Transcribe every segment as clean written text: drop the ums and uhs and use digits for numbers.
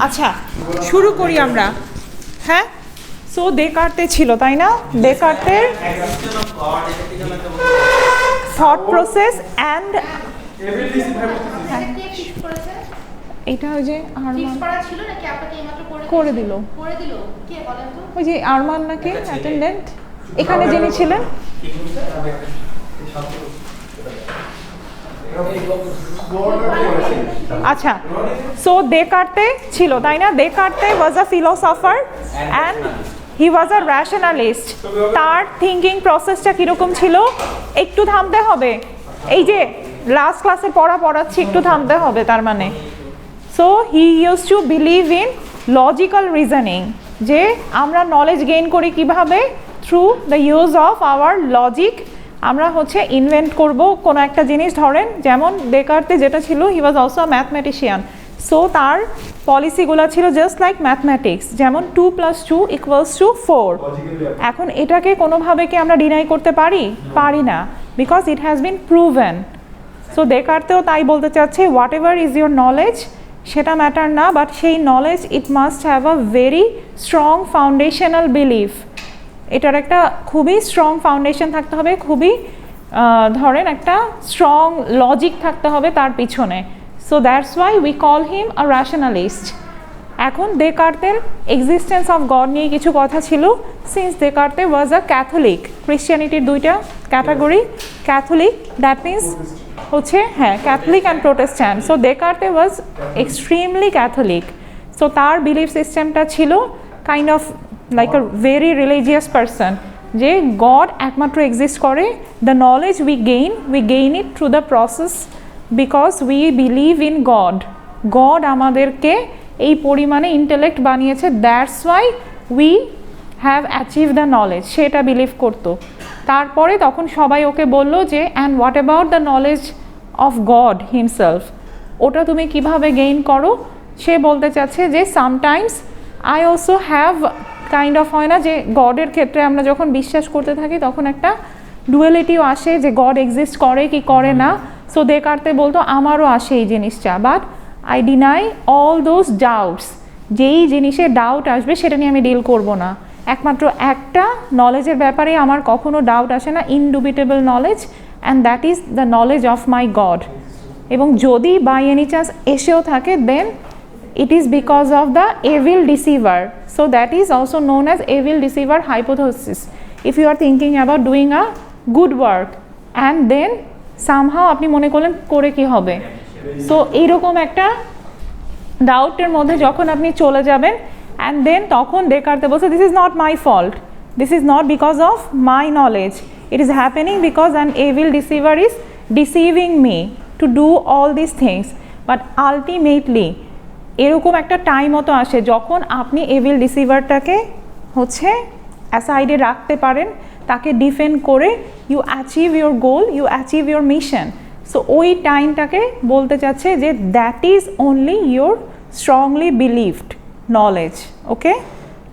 আচ্ছা শুরু করি আমরা। হ্যাঁ, সো দেকার্তে ছিল তাই না? দেকার্তের থট প্রসেস অ্যান্ড এটা ওই যে করে দিল ওই যে আরমান নাকি অ্যাটেন্ডেন্ট এখানে যিনি ছিলেন। আচ্ছা, সো দেকার্তে ছিল তাই না? Descartes was a philosopher and he ওয়াজ আ র্যাশনালিস্ট। তার থিঙ্কিং প্রসেসটা কীরকম ছিল? একটু থামতে হবে, এই যে লাস্ট ক্লাসে পড়াচ্ছি, একটু থামতে হবে। তার মানে so he use to believe in logical reasoning, যে আমরা নলেজ গেইন করি কিভাবে? Through the use of our logic. আমরা হচ্ছে ইনভেন্ট করব কোনো একটা জিনিস। ধরেন যেমন দেকার্তে যেটা ছিল, he was also a mathematician, so তার পলিসিগুলো ছিল জাস্ট লাইক ম্যাথমেটিক্স, যেমন 2 + 2 = 4। এখন এটাকে কোনোভাবে কি আমরা ডিনাই করতে পারি? পারি না, because it has been proven. So দেকার্তেও তাই বলতে চাচ্ছে, whatever is your knowledge সেটা ম্যাটার না, বাট সেই knowledge it must have a very strong foundational belief. এটার একটা খুবই স্ট্রং ফাউন্ডেশন থাকতে হবে, খুবই ধরেন একটা স্ট্রং লজিক থাকতে হবে তার পিছনে। So that's why we call him a rationalist. এখন দেকার্তের এক্সিস্টেন্স অফ গড নিয়ে কিছু কথা ছিল। Since Descartes was a Catholic, ক্রিশ্চিয়ানিটির দুইটা ক্যাটাগরি, ক্যাথলিক দ্যাট মিনস হচ্ছে হ্যাঁ Catholic and Protestant. So Descartes was extremely Catholic. So তার বিলিফ সিস্টেমটা ছিল kind of like a very religious person, যে গড একমাত্র এক্সিস্ট করে। The knowledge we gain it through the process because we believe in god. God আমাদেরকে এই পরিমাণে intellect বানিয়েছে, that's why we have achieve the knowledge, সেটা believe করতো। তারপরে তখন সবাই ওকে বলল যে and what about the knowledge of god himself, ওটা তুমি কিভাবে গেইন করো? সে বলতে চাচ্ছে যে sometimes I also have kind of, হয় না যে গডের ক্ষেত্রে আমরা যখন বিশ্বাস করতে থাকি তখন একটা ডুয়ালিটিও আসে যে গড এক্সিস্ট করে কি করে না। সো দেকার্তে বলতো আমারও আসে এই জিনিসটা, but I deny all those doubts. যেই জিনিসে ডাউট আসবে সেটা নিয়ে আমি ডিল করব না। একমাত্র একটা নলেজের ব্যাপারে আমার কখনো ডাউট আসে না, indubitable knowledge, and that is the knowledge of my God. এবং যদি বাই এনি চান্স এসেও থাকে, দেন it is because of the evil deceiver. So that is also known as evil deceiver hypothesis. If you are thinking about doing a good work and then somehow আপনি মনে করলেন করে কি হবে, so এইরকম একটা ডাউটের মধ্যে যখন আপনি চলে যাবেন, and then তখন দেকার্তে বলছে this is not my fault, this is not because of my knowledge, it is happening because an evil deceiver is deceiving me to do all these things. But ultimately এরকম একটা time মতো আসে যখন আপনি evil ডিসিভারটাকে হচ্ছে অ্যাসাইডে রাখতে পারেন, তাকে ডিফেন্ড করে you achieve your goal, you achieve your mission. So ওই টাইমটাকে বলতে চাচ্ছে যে that is only your strongly believed knowledge. Okay,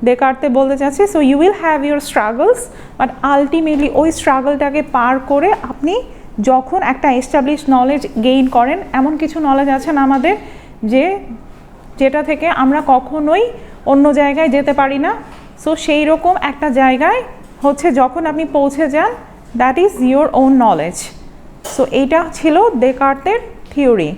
Descartes বলতে চাচ্ছে so you will have your struggles, but ultimately ওই স্ট্রাগলটাকে পার করে আপনি যখন একটা এস্টাবলিশ নলেজ গেইন করেন, এমন কিছু নলেজ আছে না আমাদের যেটা থেকে আমরা কখনোই অন্য জায়গায় যেতে পারি না। সো সেই রকম একটা জায়গায় হচ্ছে যখন আপনি পৌঁছে যান, that is your own knowledge. So এইটা ছিল দেকার্তের থিওরি।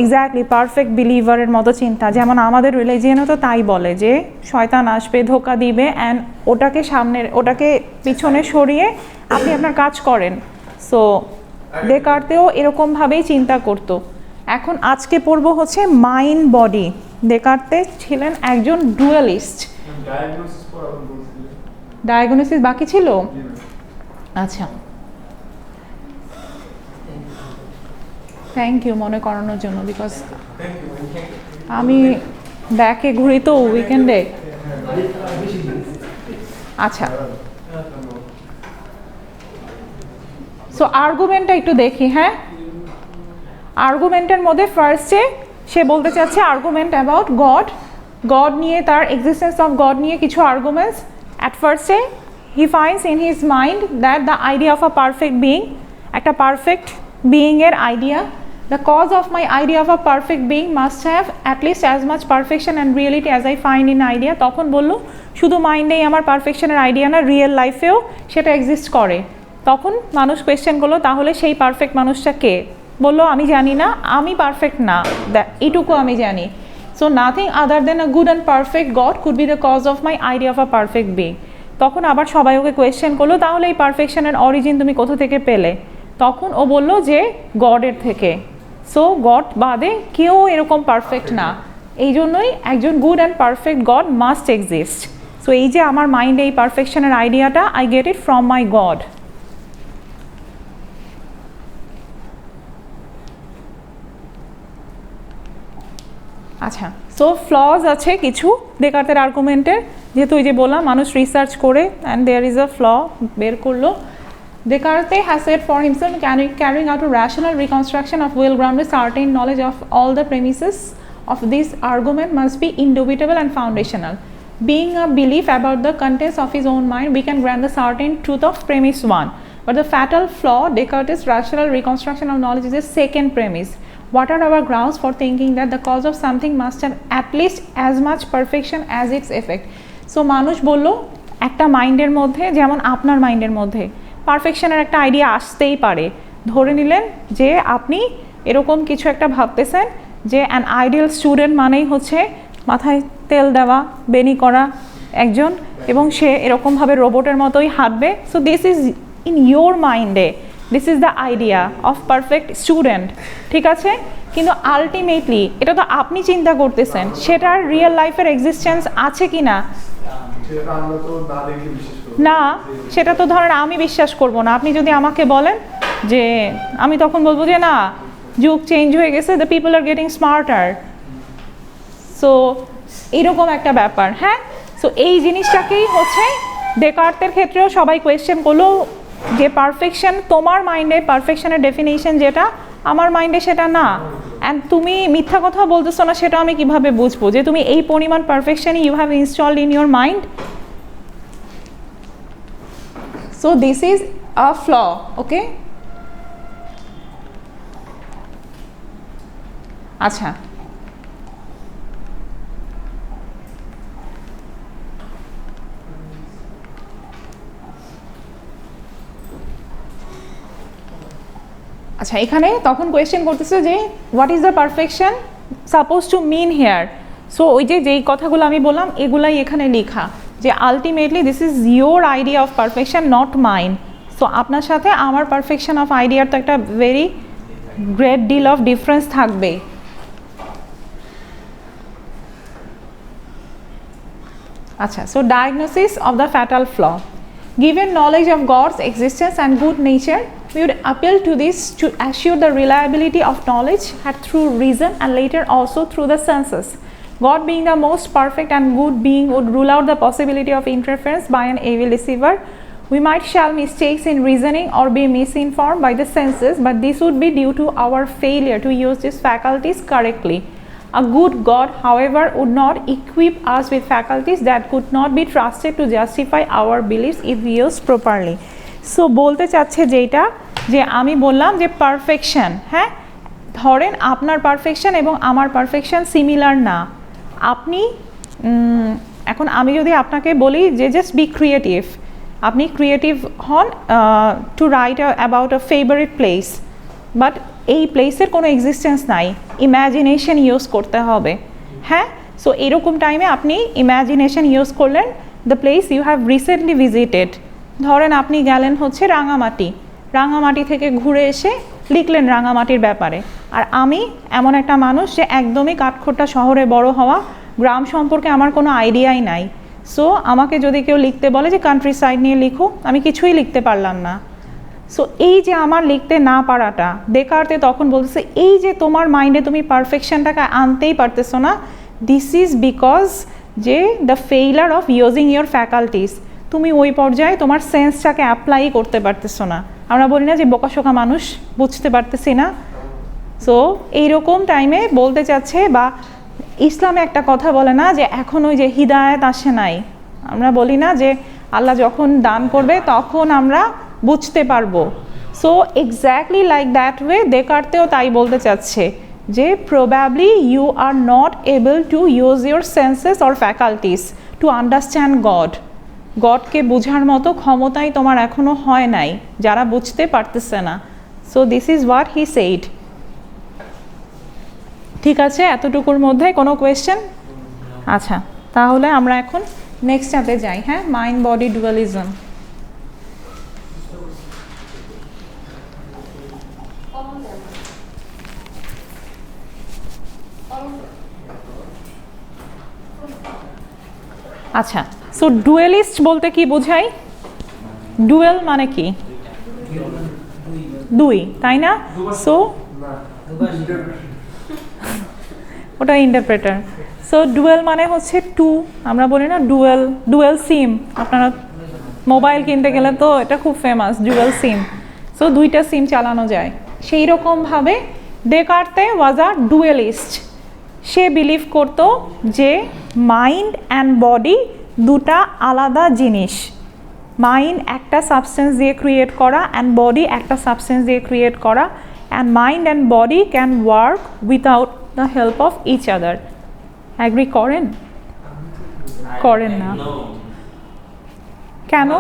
এক্স্যাক্টলি, পারফেক্ট বিলিভারের মতো চিন্তা। যেমন আমাদের রিলিজিয়ানও তো তাই বলে যে শয়তান আসবে, ধোঁকা দিবে, অ্যান্ড ওটাকে পিছনে সরিয়ে আপনি আপনার কাজ করেন। সো দেকার্তেও এরকমভাবেই চিন্তা করতো। এখন আজকে পড়ব হচ্ছে মাইন্ড বডি। দেকার্তে ছিলেন একজন ডুয়ালিস্ট। ডায়াগনোসিস বাকি ছিল? আচ্ছা, থ্যাংক ইউ মনে করানোর জন্য, বিকজ আমি ব্যাকে ঘুরি তো উইকেন্ডে। আচ্ছা, সো আর্গুমেন্টটা একটু দেখি। হ্যাঁ, আর্গুমেন্টের মধ্যে ফার্স্টে সে বলতে চাচ্ছে আর্গুমেন্ট অ্যাবাউট গড নিয়ে, তার এক্সিস্টেন্স অফ গড নিয়ে কিছু আর্গুমেন্টস। অ্যাট ফার্স্টে he finds in his mind that the idea of a perfect being, একটা পারফেক্ট বিইংয়ের idea The cause of my idea of a perfect being must have at least as much perfection and reality as I find in idea. তখন বললো শুধু মাইন্ডেই আমার পারফেকশনের idea না, real লাইফেও সেটা exist করে। তখন মানুষ কোয়েশ্চেন করলো তাহলে সেই পারফেক্ট মানুষটা কে? বললো আমি জানি না, আমি পারফেক্ট না, এইটুকু আমি জানি। So nothing other than a good and perfect God could be the cause of my idea of a perfect being. তখন আবার সবাই ওকে কোয়েশ্চেন করলো তাহলে এই পারফেকশনের অরিজিন তুমি কোথা থেকে পেলে? তখন ও বলল যে গডের থেকে। সো গড বাদে কেউ এরকম পারফেক্ট না, এই জন্যই একজন good and perfect god must exist. So এই যে আমার মাইন্ডে এই পারফেকশনের আইডিয়াটা, I get it from my god. আচ্ছা, সো ফ্লজ আছে কিছু ডেকার্তের আর্গুমেন্টের, যেহেতু ওই যে বললাম মানুষ রিসার্চ করে and there is a flaw বের করলো। Descartes has said for himself carrying out a rational reconstruction of well-grounded certain knowledge of all the premises of this argument must be indubitable and foundational. Being a belief about the contents of his own mind, we can grant the certain truth of premise 1. But the fatal flaw, Descartes' rational reconstruction of knowledge, is the second premise. What are our grounds for thinking that the cause of something must have at least as much perfection as its effect? So মানুষ বলল একটা মাইন্ডের মধ্যে, যেমন আপনার মাইন্ডের মধ্যে পারফেকশনের একটা আইডিয়া আসতেই পারে। ধরে নিলেন যে আপনি এরকম কিছু একটা ভাবতেছেন যে অ্যান আইডিয়াল স্টুডেন্ট মানেই হচ্ছে মাথায় তেল দেওয়া, বেনি করা একজন, এবং সে এরকমভাবে রোবটের মতোই হাঁটবে। So this is in your মাইন্ডে, this is the idea of perfect student, ঠিক আছে? কিন্তু আলটিমেটলি এটা তো আপনি চিন্তা করতেছেন, সেটার রিয়েল লাইফের এক্সিস্টেন্স আছে কি না? না, সেটা তো ধরেন আমি বিশ্বাস করব না। আপনি যদি আমাকে বলেন যে, আমি তখন বলবো যে না, যুগ চেঞ্জ হয়ে গেছে, the people are getting smarter. So এরকম একটা ব্যাপার। হ্যাঁ, সো এই জিনিসটাকেই হচ্ছে ডেকার্তের ক্ষেত্রেও সবাই কোয়েশ্চেন করলো যে পারফেকশন তোমার মাইন্ডে, পারফেকশনের ডেফিনেশন যেটা আমার মাইন্ডে সেটা না, অ্যান্ড তুমি মিথ্যা কথা বলতেছো না, সেটা আমি কিভাবে বুঝবো যে তুমি এই পরিমাণ perfection you have installed in your mind? So this is a flaw, okay? আচ্ছা, আচ্ছা এখানে তখন কোয়েশ্চেন করতেছে যে what is the perfection suppose to mean here. So ওই যে যেই কথাগুলো আমি বললাম এগুলাই এখানে লেখা, যে ultimately this is your idea of perfection, not mine. So আপনার সাথে আমার পারফেকশন অফ আইডিয়ার তো একটা very great deal of difference থাকবে। আচ্ছা, so diagnosis of the fatal flaw. Given knowledge of God's existence and good nature, we would appeal to this to assure the reliability of knowledge had through reason and later also through the senses. God being the most perfect and good being would rule out the possibility of interference by an evil deceiver. We might shall mistakes in reasoning or be misinformed by the senses, but this would be due to our failure to use these faculties correctly. A good God, however, would not equip us with faculties that could not be trusted to justify our beliefs if used properly. So বলতে চাচ্ছে যেটা, যে আমি বললাম যে perfection, হ্যাঁ ধরেন আপনার পারফেকশন এবং আমার পারফেকশন সিমিলার না। আপনি এখন আমি যদি আপনাকে বলি যে জাস্ট বি ক্রিয়েটিভ, আপনি ক্রিয়েটিভ হন to write about a favourite place, but এই প্লেসের কোনো এক্সিস্টেন্স নাই, ইম্যাজিনেশন ইউজ করতে হবে। হ্যাঁ, সো এরকম টাইমে আপনি ইম্যাজিনেশন ইউজ করলেন the place you have recently visited. ধরেন আপনি গেলেন হচ্ছে রাঙামাটি, রাঙামাটি থেকে ঘুরে এসে লিখলেন রাঙামাটির ব্যাপারে। আর আমি এমন একটা মানুষ যে একদমই কাঠখোট্টা শহরে বড় হওয়া, গ্রাম সম্পর্কে আমার কোনো আইডিয়াই নাই। সো আমাকে যদি কেউ লিখতে বলে যে কান্ট্রি সাইড নিয়ে লিখো, আমি কিছুই লিখতে পারলাম না। সো এই যে আমার লিখতে না পারাটা, ডেকার্তে তখন বলতেছে এই যে তোমার মাইন্ডে তুমি পারফেকশনটাকে আনতেই পারতেছো না, দিস ইজ বিকজ যে the failure of using your faculties, তুমি ওই পর্যায়ে তোমার সেন্সটাকে অ্যাপ্লাই করতে পারতেছো না। আমরা বলি না যে বোকাশোকা মানুষ, বুঝতে পারতেছি না। সো এইরকম টাইমে বলতে চাচ্ছে, বা ইসলামে একটা কথা বলে না যে এখন ওই যে হিদায়াত আসে নাই, আমরা বলি না যে আল্লাহ যখন দান করবে তখন আমরা বুঝতে পারবো। So exactly like that way দেকার্তেও তাই বলতে চাচ্ছে যে probably you are not able to use your senses or faculties to understand গডকে বোঝার মতো ক্ষমতাই তোমার এখনো হয় নাই, যারা বুঝতে পারতেছে না। So this is what he said. ঠিক আছে, এতটুকুর মধ্যে কোনো কোয়েশ্চেন? আচ্ছা, তাহলে আমরা এখন নেক্সটটাতে যাই। হ্যাঁ, মাইন্ড বডি ডুয়ালিজম। আচ্ছা, সো ডুয়েলিস্ট বলতে কি বোঝাই? ডুয়েল মানে কি? দুই, তাই না? সো ওটা ইন্টারপ্রেটার। সো ডুয়েল মানে হচ্ছে টু, আমরা বলি না ডুয়েল সিম, আপনারা মোবাইল কিনতে গেলে তো এটা খুব ফেমাস, ডুয়েল সিম। সো দুইটা সিম চালানো যায়। সেই রকমভাবে Descartes was a duellist. Say believe করতো যে মাইন্ড অ্যান্ড বডি দুটা আলাদা জিনিস। মাইন্ড একটা সাবস্টেন্স দিয়ে ক্রিয়েট করা অ্যান্ড বডি একটা সাবস্টেন্স দিয়ে ক্রিয়েট করা, and mind and body can work without the help of each other. Agree করেন? করেন না কেন?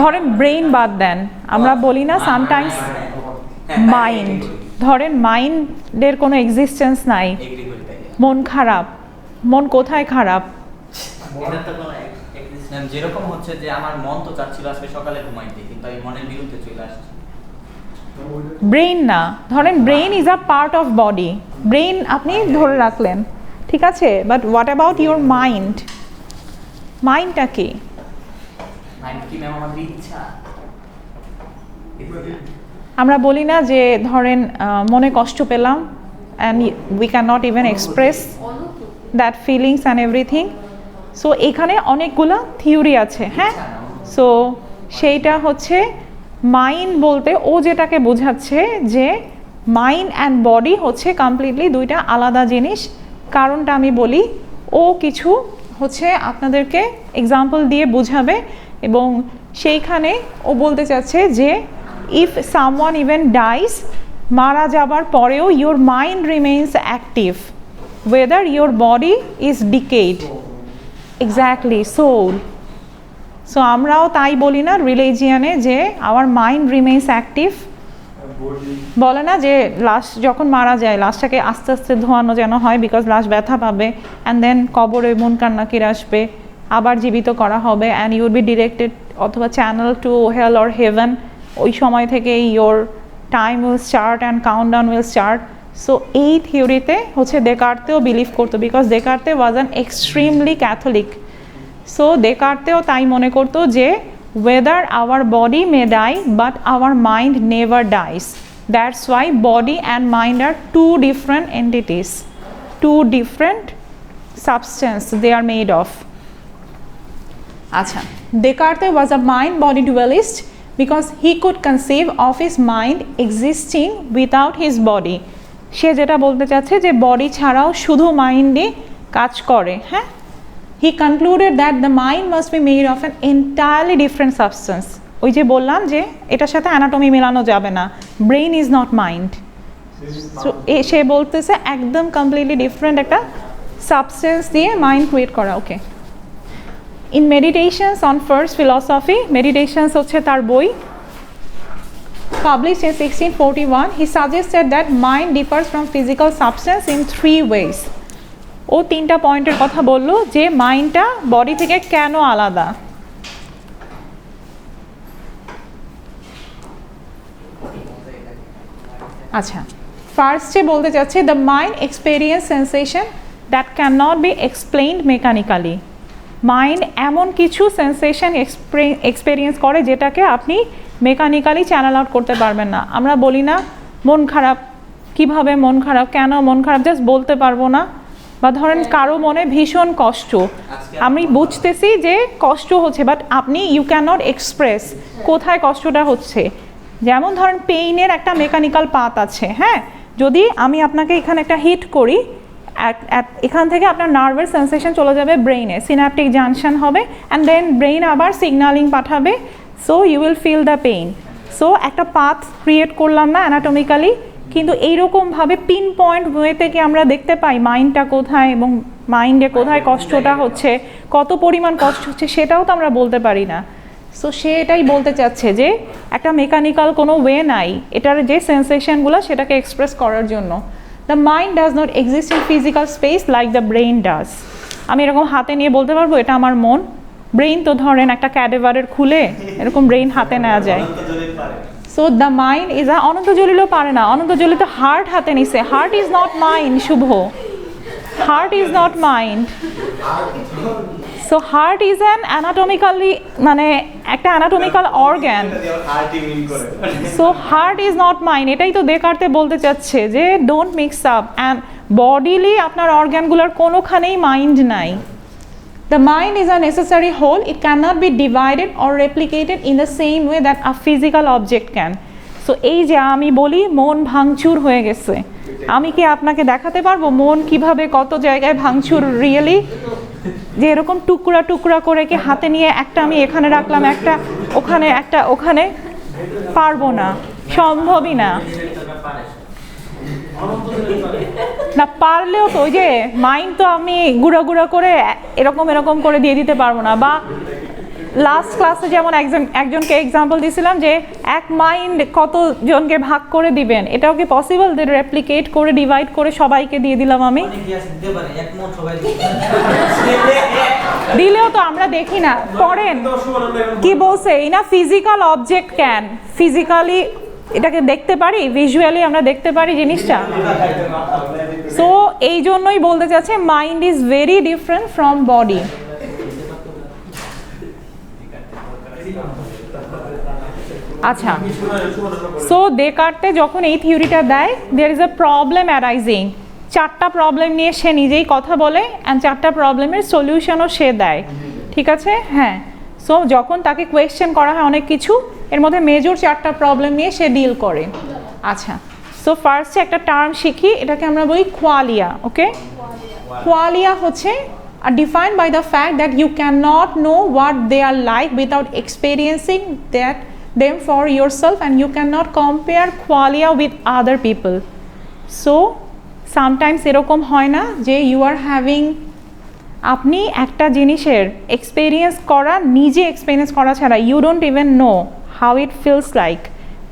ধরেন ব্রেইন বাদ দেন, আমরা বলি না সামটাইমস মাইন্ড, ধরেন মাইন্ডের কোনো এক্সিস্টেন্স নাই, মন খারাপ, মন কোথায় খারাপ? যেরকম হচ্ছে যে আমার মন তো চাচ্ছিল আজকে সকালে ঘুমাইতে, কিন্তু আমি মনের বিরুদ্ধে চলে আসছি। ব্রেইন না, ধরেন brain is a part of body, brain আপনি ধরে রাখলেন, ঠিক আছে, but what about your mind? মাইন্ডটা কি? মাইন্ড কি ম্যাম আমাদের ইচ্ছা? আমরা বলি না যে ধরেন মনে কষ্ট পেলাম and we can not even express that feelings and everything. So এখানে অনেকগুলো থিওরি আছে। হ্যাঁ, সো সেইটা হচ্ছে মাইন্ড বলতে ও যেটাকে বোঝাচ্ছে যে মাইন্ড অ্যান্ড বডি হচ্ছে কমপ্লিটলি দুইটা আলাদা জিনিস। কারণটা আমি বলি, ও কিছু হচ্ছে আপনাদেরকে এক্সাম্পল দিয়ে বোঝাবে, এবং সেইখানে ও বলতে চাচ্ছে যে ইফ সামওয়ান ইভেন ডাইস, মারা যাবার পরেও your mind remains active whether your body is decayed. Exactly, soul. So আমরাও তাই বলি না রিলিজিয়ানে যে আওয়ার মাইন্ড রিমেইনস অ্যাক্টিভ। বলে না যে লাশ যখন মারা যায় লাশটাকে আস্তে আস্তে ধোয়ানো যেন হয়, বিকজ লাশ ব্যথা পাবে, অ্যান্ড দেন কবরে মুনকার নাকির আসবে, আবার জীবিত করা হবে, and you will be directed অথবা channel to hell or heaven. ওই সময় থেকে your time will start and countdown will start. So এই থিওরিতে হচ্ছে দেকার্তেও বিলিভ করতো, because Descartes was an extremely Catholic. So দেকার্তেও তাই মনে করতো যে whether our body may die but our mind never dies. That's why body and mind are two different entities, two different substance they are made of. Acha, Descartes was a mind-body dualist because he could conceive of his mind existing without his body. সে যেটা বলতে চাচ্ছে যে body ছাড়াও শুধু মাইন্ডে কাজ করে। হ্যাঁ, he concluded that the mind must be made of an entirely different substance. ওই যে বললাম যে এটার সাথে অ্যানাটমি মেলানো যাবে না, brain is not mind. So সে বলতেছে একদম কমপ্লিটলি ডিফারেন্ট একটা সাবস্টেন্স দিয়ে মাইন্ড ক্রিয়েট করা। Okay, in Meditations on First Philosophy, Meditations হচ্ছে তার বই, published in 1641, he suggested that mind differs from physical substance in 3 ways. ও 3টা পয়েন্টের কথা বললো যে মাইন্ডটা বডি থেকে কেন আলাদা। আচ্ছা, ফার্স্টে বলতে চাচ্ছে the mind experience sensation that can not be explained mechanically. Mind এমন কিছু সেন্সেশন এক্সপেরিয়েন্স করে যেটাকে আপনি মেকানিক্যালি চ্যানেল আউট করতে পারবেন না। আমরা বলি না মন খারাপ, কিভাবে মন খারাপ, কেন মন খারাপ, জাস্ট বলতে পারবো না। বা ধরেন কারো মনে ভীষণ কষ্ট, আমি বুঝতেছি যে কষ্ট হচ্ছে, বাট আপনি ইউ ক্যান নট এক্সপ্রেস কোথায় কষ্টটা হচ্ছে। যেমন ধরেন পেইনের একটা মেকানিক্যাল পাথ আছে। হ্যাঁ, যদি আমি আপনাকে এখানে একটা হিট করি, এখান থেকে আপনার নার্ভের সেন্সেশন চলে যাবে ব্রেইনে, সিনাপটিক জাংশন হবে অ্যান্ড দেন ব্রেইন আবার সিগন্যালিং পাঠাবে, so you will feel the pain. So একটা পাথ ক্রিয়েট করলাম না অ্যানাটমিক্যালি, কিন্তু এইরকমভাবে পিন পয়েন্ট ওয়েতে কি আমরা দেখতে পাই মাইন্ডটা কোথায় এবং মাইন্ডে কোথায় কষ্টটা হচ্ছে, কত পরিমাণ কষ্ট হচ্ছে সেটাও তো আমরা বলতে পারি না। সো সে এটাই বলতে চাচ্ছে যে একটা মেকানিক্যাল কোনো ওয়ে নাই এটার যে সেন্সেশনগুলো সেটাকে এক্সপ্রেস করার জন্য। The mind does not exist in physical space like the brain does. আমি এরকম হাতে নিয়ে বলতে পারবো এটা আমার মন? ব্রেইন তো ধরেন একটা ক্যাডেভারের খুলে এরকম ব্রেইন হাতে নেওয়া যায়। So the mind is Ananta জলিলও পারে না, অনন্ত জলিল তো হার্ট হাতে নিছে, heart is not mind Shuvo, heart is not mind. So heart is an anatomically মানে একটা anatomical organ, so heart is not mind, এটাই তো দেকার্তে বলতে চাচ্ছে যে don't mix up, and bodily আপনার অর্গ্যানগুলোর কোনোখানেই মাইন্ড নাই। The mind is a necessary whole. It cannot be divided or replicated in the same way that a physical object can. So এই যে আমি বলি মন ভাঙচুর হয়ে গেছে, আমি কি আপনাকে দেখাতে পারবো মন কিভাবে কত জায়গায় ভাঙচুর রিয়েলি, যে এরকম টুকরা টুকরা করে কি হাতে নিয়ে একটা আমি এখানে রাখলাম একটা ওখানে একটা ওখানে, পারবো না, সম্ভবই না। না পারলেও তো ওই যে মাইন্ড তো আমি গুঁড়া গুঁড়া করে এরকম করে দিয়ে দিতে পারবো না। বা লাস্ট ক্লাসে যেমন একজনকে এক্সাম্পল দিয়েছিলাম যে এক মাইন্ড কতজনকে ভাগ করে দিবেন, এটাও কি পসিবল যে রেপ্লিকেট করে ডিভাইড করে সবাইকে দিয়ে দিলাম আমি? দিলেও তো আমরা দেখি না। পড়েন কি বলছে, এই না ফিজিক্যাল অবজেক্ট ক্যান, ফিজিক্যালি এটাকে দেখতে পারি, ভিজুয়ালি আমরা দেখতে পারি জিনিসটা। সো এই জন্যই বলতে চাচ্ছে mind is very different from body. আচ্ছা, সো দেকার্তে যখন এই থিওরিটা দেয় there is a problem arising, চারটা প্রবলেম নিয়ে সে নিজেই কথা বলে অ্যান্ড চারটা প্রবলেমের সলিউশনও সে দেয়, ঠিক আছে? হ্যাঁ, সো যখন তাকে কোয়েশ্চেন করা হয় অনেক কিছু, এর মধ্যে মেজর চারটা প্রবলেম নিয়ে সে ডিল করে। আচ্ছা, সো ফার্স্টে একটা টার্ম শিখি, এটাকে আমরা বলি কোয়ালিয়া। ওকে, কোয়ালিয়া হচ্ছে defined by the fact that you can not know what they are like without experiencing that them for yourself, and you cannot compare qualia with other people. So sometimes এরকম হয় না যে you are having, আপনি একটা জিনিসের experience করা, নিজে experience করা ছাড়া you don't even know how it feels like.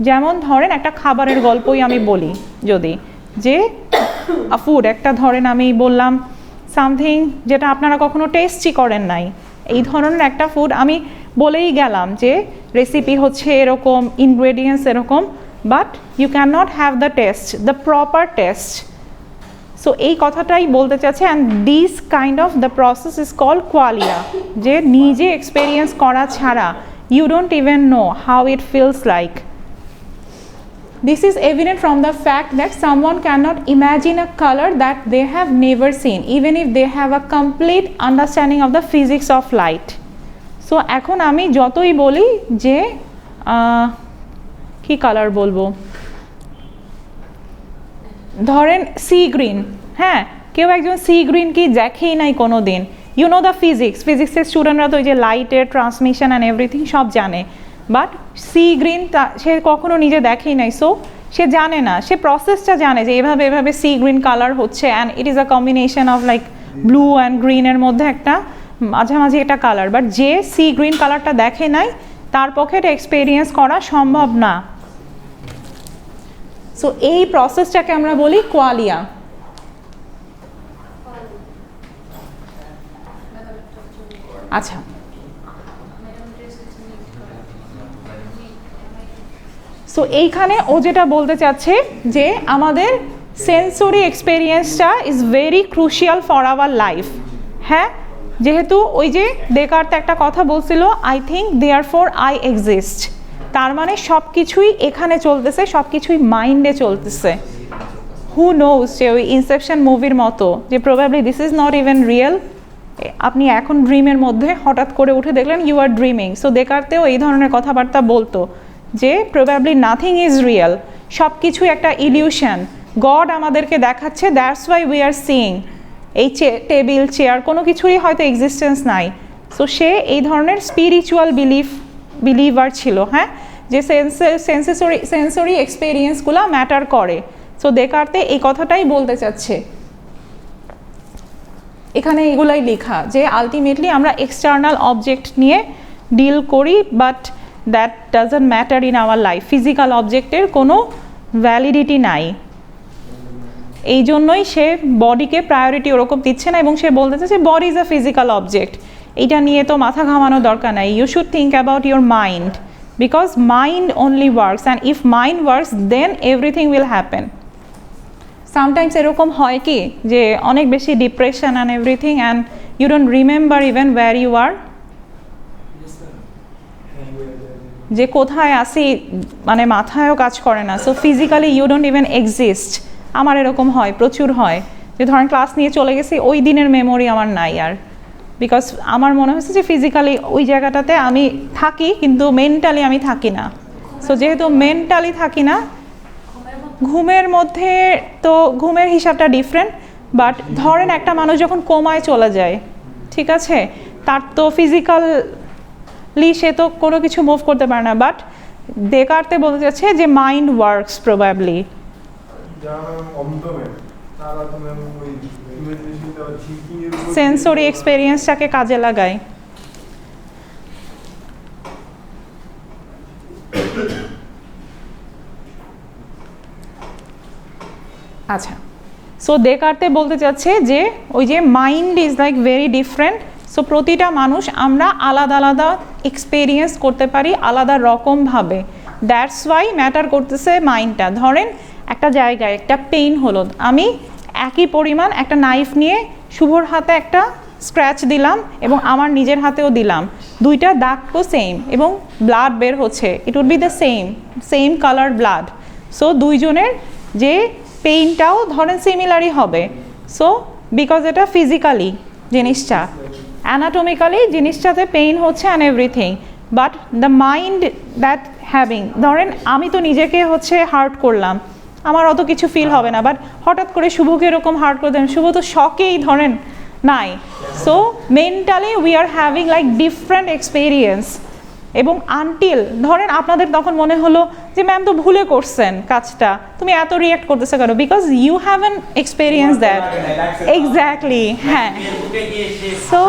যেমন ধরেন একটা খাবারের গল্পই আমি বলি, যদি যে ফুড একটা ধরেন আমি বললাম সামথিং যেটা আপনারা কখনো টেস্টই করেন নাই, এই ধরনের একটা ফুড আমি বলেই গেলাম যে রেসিপি হচ্ছে এরকম, ইনগ্রেডিয়েন্টস এরকম, but you can not have the taste, the proper taste. So এই কথাটাই বলতে চাচ্ছে, and this kind of the process is called qualia, যে নিজে এক্সপেরিয়েন্স করা ছাড়া you don't even know how it feels like. This is evident from the fact that someone cannot imagine a color that they have never seen, even if they have a complete understanding of the physics of light. So এখন আমি যতই বলি যে কি colour বলবো, ধরেন sea green, হ্যাঁ, কেউ একজন সি গ্রিন কি দেখেই নাই কোনো দিন, ইউ নো দ্য ফিজিক্সের স্টুডেন্টরা তো ওই যে লাইটের ট্রান্সমিশন অ্যান্ড এভরিথিং সব জানে, বাট সি গ্রিন সে কখনো নিজে দেখেই নাই, সো সে জানে না, সে প্রসেসটা জানে যে এভাবে সি গ্রিন কালার হচ্ছে, and it is a combination of like blue and গ্রিনের মধ্যে একটা মাঝামাঝি একটা কালার, বাট যে সি গ্রিন কালারটা দেখে নাই তার পক্ষে এটা এক্সপেরিয়েন্স করা সম্ভব না। সো এই প্রসেসটাকে আমরা বলি কোয়ালিয়া। আচ্ছা, সো এইখানে ও যেটা বলতে চাচ্ছে যে আমাদের সেন্সরি এক্সপেরিয়েন্সটা is very crucial for our life. হ্যাঁ, যেহেতু ওই যে দেকার্তে একটা কথা বলছিল, I think therefore I exist, তার মানে সব কিছুই এখানে চলতেছে, সব কিছুই মাইন্ডে চলতেছে। হু নোজ, যে ওই ইনসেপশন মুভির মতো, যে probably this is not even real, আপনি এখন ড্রিমের মধ্যে হঠাৎ করে উঠে দেখলেন ইউ আর ড্রিমিং। সো দেকার্তেও এই ধরনের কথাবার্তা বলতো যে প্রবাবলি নাথিং ইজ রিয়েল, সব কিছুই একটা ইলিউশন, গড আমাদেরকে দেখাচ্ছে, that's why we are seeing, এই টেবিল চেয়ার কোনো কিছুরই হয়তো এক্সিস্টেন্স নাই। সো সে এই ধরনের স্পিরিচুয়াল বিলিভার ছিল, হ্যাঁ, যে সেন্সরি এক্সপেরিয়েন্সগুলো ম্যাটার করে। সো দেকার্তে এই কথাটাই বলতে চাচ্ছে, এখানে এগুলাই লেখা যে আলটিমেটলি আমরা এক্সটার্নাল অবজেক্ট নিয়ে ডিল করি, but that doesn't matter in our life. Physical অবজেক্টের কোনো ভ্যালিডিটি নাই, এই জন্যই সে বডিকে প্রায়োরিটি ওরকম দিচ্ছে না, এবং সে বলতে চাচ্ছে body is a physical object, এটা নিয়ে তো মাথা ঘামানো দরকার নাই। You should think about your mind, because mind only works, and if mind works then everything will happen. Sometimes এরকম হয় কি যে অনেক বেশি depression and everything, and you don't remember even where you are, যে কোথায় আসি মানে মাথায়ও কাজ করে না। So physically you don't even exist. আমার এরকম হয়, প্রচুর হয়, যে ধরেন ক্লাস নিয়ে চলে গেছি, ওই দিনের মেমোরি আমার নাই আর, বিকজ আমার মনে হচ্ছে যে ফিজিক্যালি ওই জায়গাটাতে আমি থাকি কিন্তু মেন্টালি আমি থাকি না। সো যেহেতু মেন্টালি থাকি না, ঘুমের মধ্যে তো ঘুমের হিসাবটা ডিফারেন্ট, বাট ধরেন একটা মানুষ যখন কোমায় চলে যায়, ঠিক আছে, তার তো ফিজিক্যালি সে তো কোনো কিছু মুভ করতে পারে না, বাট দেকার্তে বলতে চাচ্ছে যে মাইন্ড ওয়ার্কস প্রবাবলি। সেন্সরি এক্সপেরিয়েন্সটাকে কাজে লাগায়। আচ্ছা, সো দেকার্তে বলতে চাচ্ছে যে ওই যে mind is like very different. So প্রতিটা মানুষ আমরা আলাদা আলাদা এক্সপেরিয়েন্স করতে পারি আলাদা রকমভাবে, দ্যাটস ওয়াই ম্যাটার করতেছে মাইন্ডটা। ধরেন একটা জায়গায় একটা পেইন হলো, আমি একই পরিমাণ একটা নাইফ নিয়ে শুভর হাতে একটা স্ক্র্যাচ দিলাম এবং আমার নিজের হাতেও দিলাম, দুইটা দাগ তো সেম এবং ব্লাড বের হচ্ছে, it would be the same colour blood. So দুইজনের যে পেইনটাও ধরেন সিমিলারই হবে। সো বিকজ এটা ফিজিক্যালি জিনিসটা, অ্যানাটমিক্যালি জিনিসটাতে পেইন হচ্ছে and everything, but the mind that having, ধরেন আমি তো নিজেকে হচ্ছে হার্ট করলাম, আমার অত কিছু ফিল হবে না, বাট হঠাৎ করে শুভকে এরকম হার্ট করে দেন, শুভ তো শকেই ধরেন নাই। So mentally we are having like different experience, এবং আনটিল ধরেন আপনাদের তখন মনে হলো যে ম্যাম তো ভুলে করছেন কাজটা, তুমি এত রিয়াক্ট করতেছো কেন, because you haven't experience that. Exactly, হ্যাঁ। সো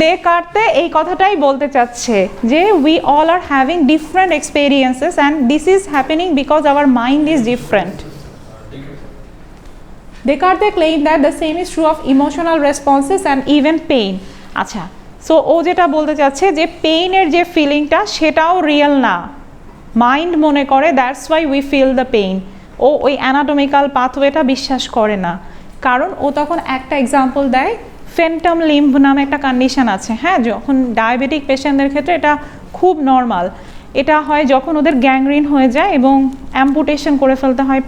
দেকার্তে এই কথাটাই বলতে চাচ্ছে যে we all are having different experiences and this is happening because our mind is different. Descartes claim that the same is true of emotional responses and even pain. আচ্ছা, so ও যেটা বলতে চাচ্ছে যে পেইনের যে ফিলিংটা সেটাও রিয়েল না, মাইন্ড মনে করে, that's why we feel the pain. ও ওই অ্যানাটমিক্যাল পাথওয়েটা বিশ্বাস করে না, কারণ ও তখন একটা এক্সাম্পল দেয়, ফ্যান্টম লিম্ব নামে একটা কন্ডিশন আছে, হ্যাঁ, যখন ডায়াবেটিক পেশেন্টদের ক্ষেত্রে এটা খুব নর্মাল। এটা হয় যখন ওদের গ্যাংগ্রিন হয়ে যায় এবং অ্যাম্পুটেশন করে ফেলতে হয়,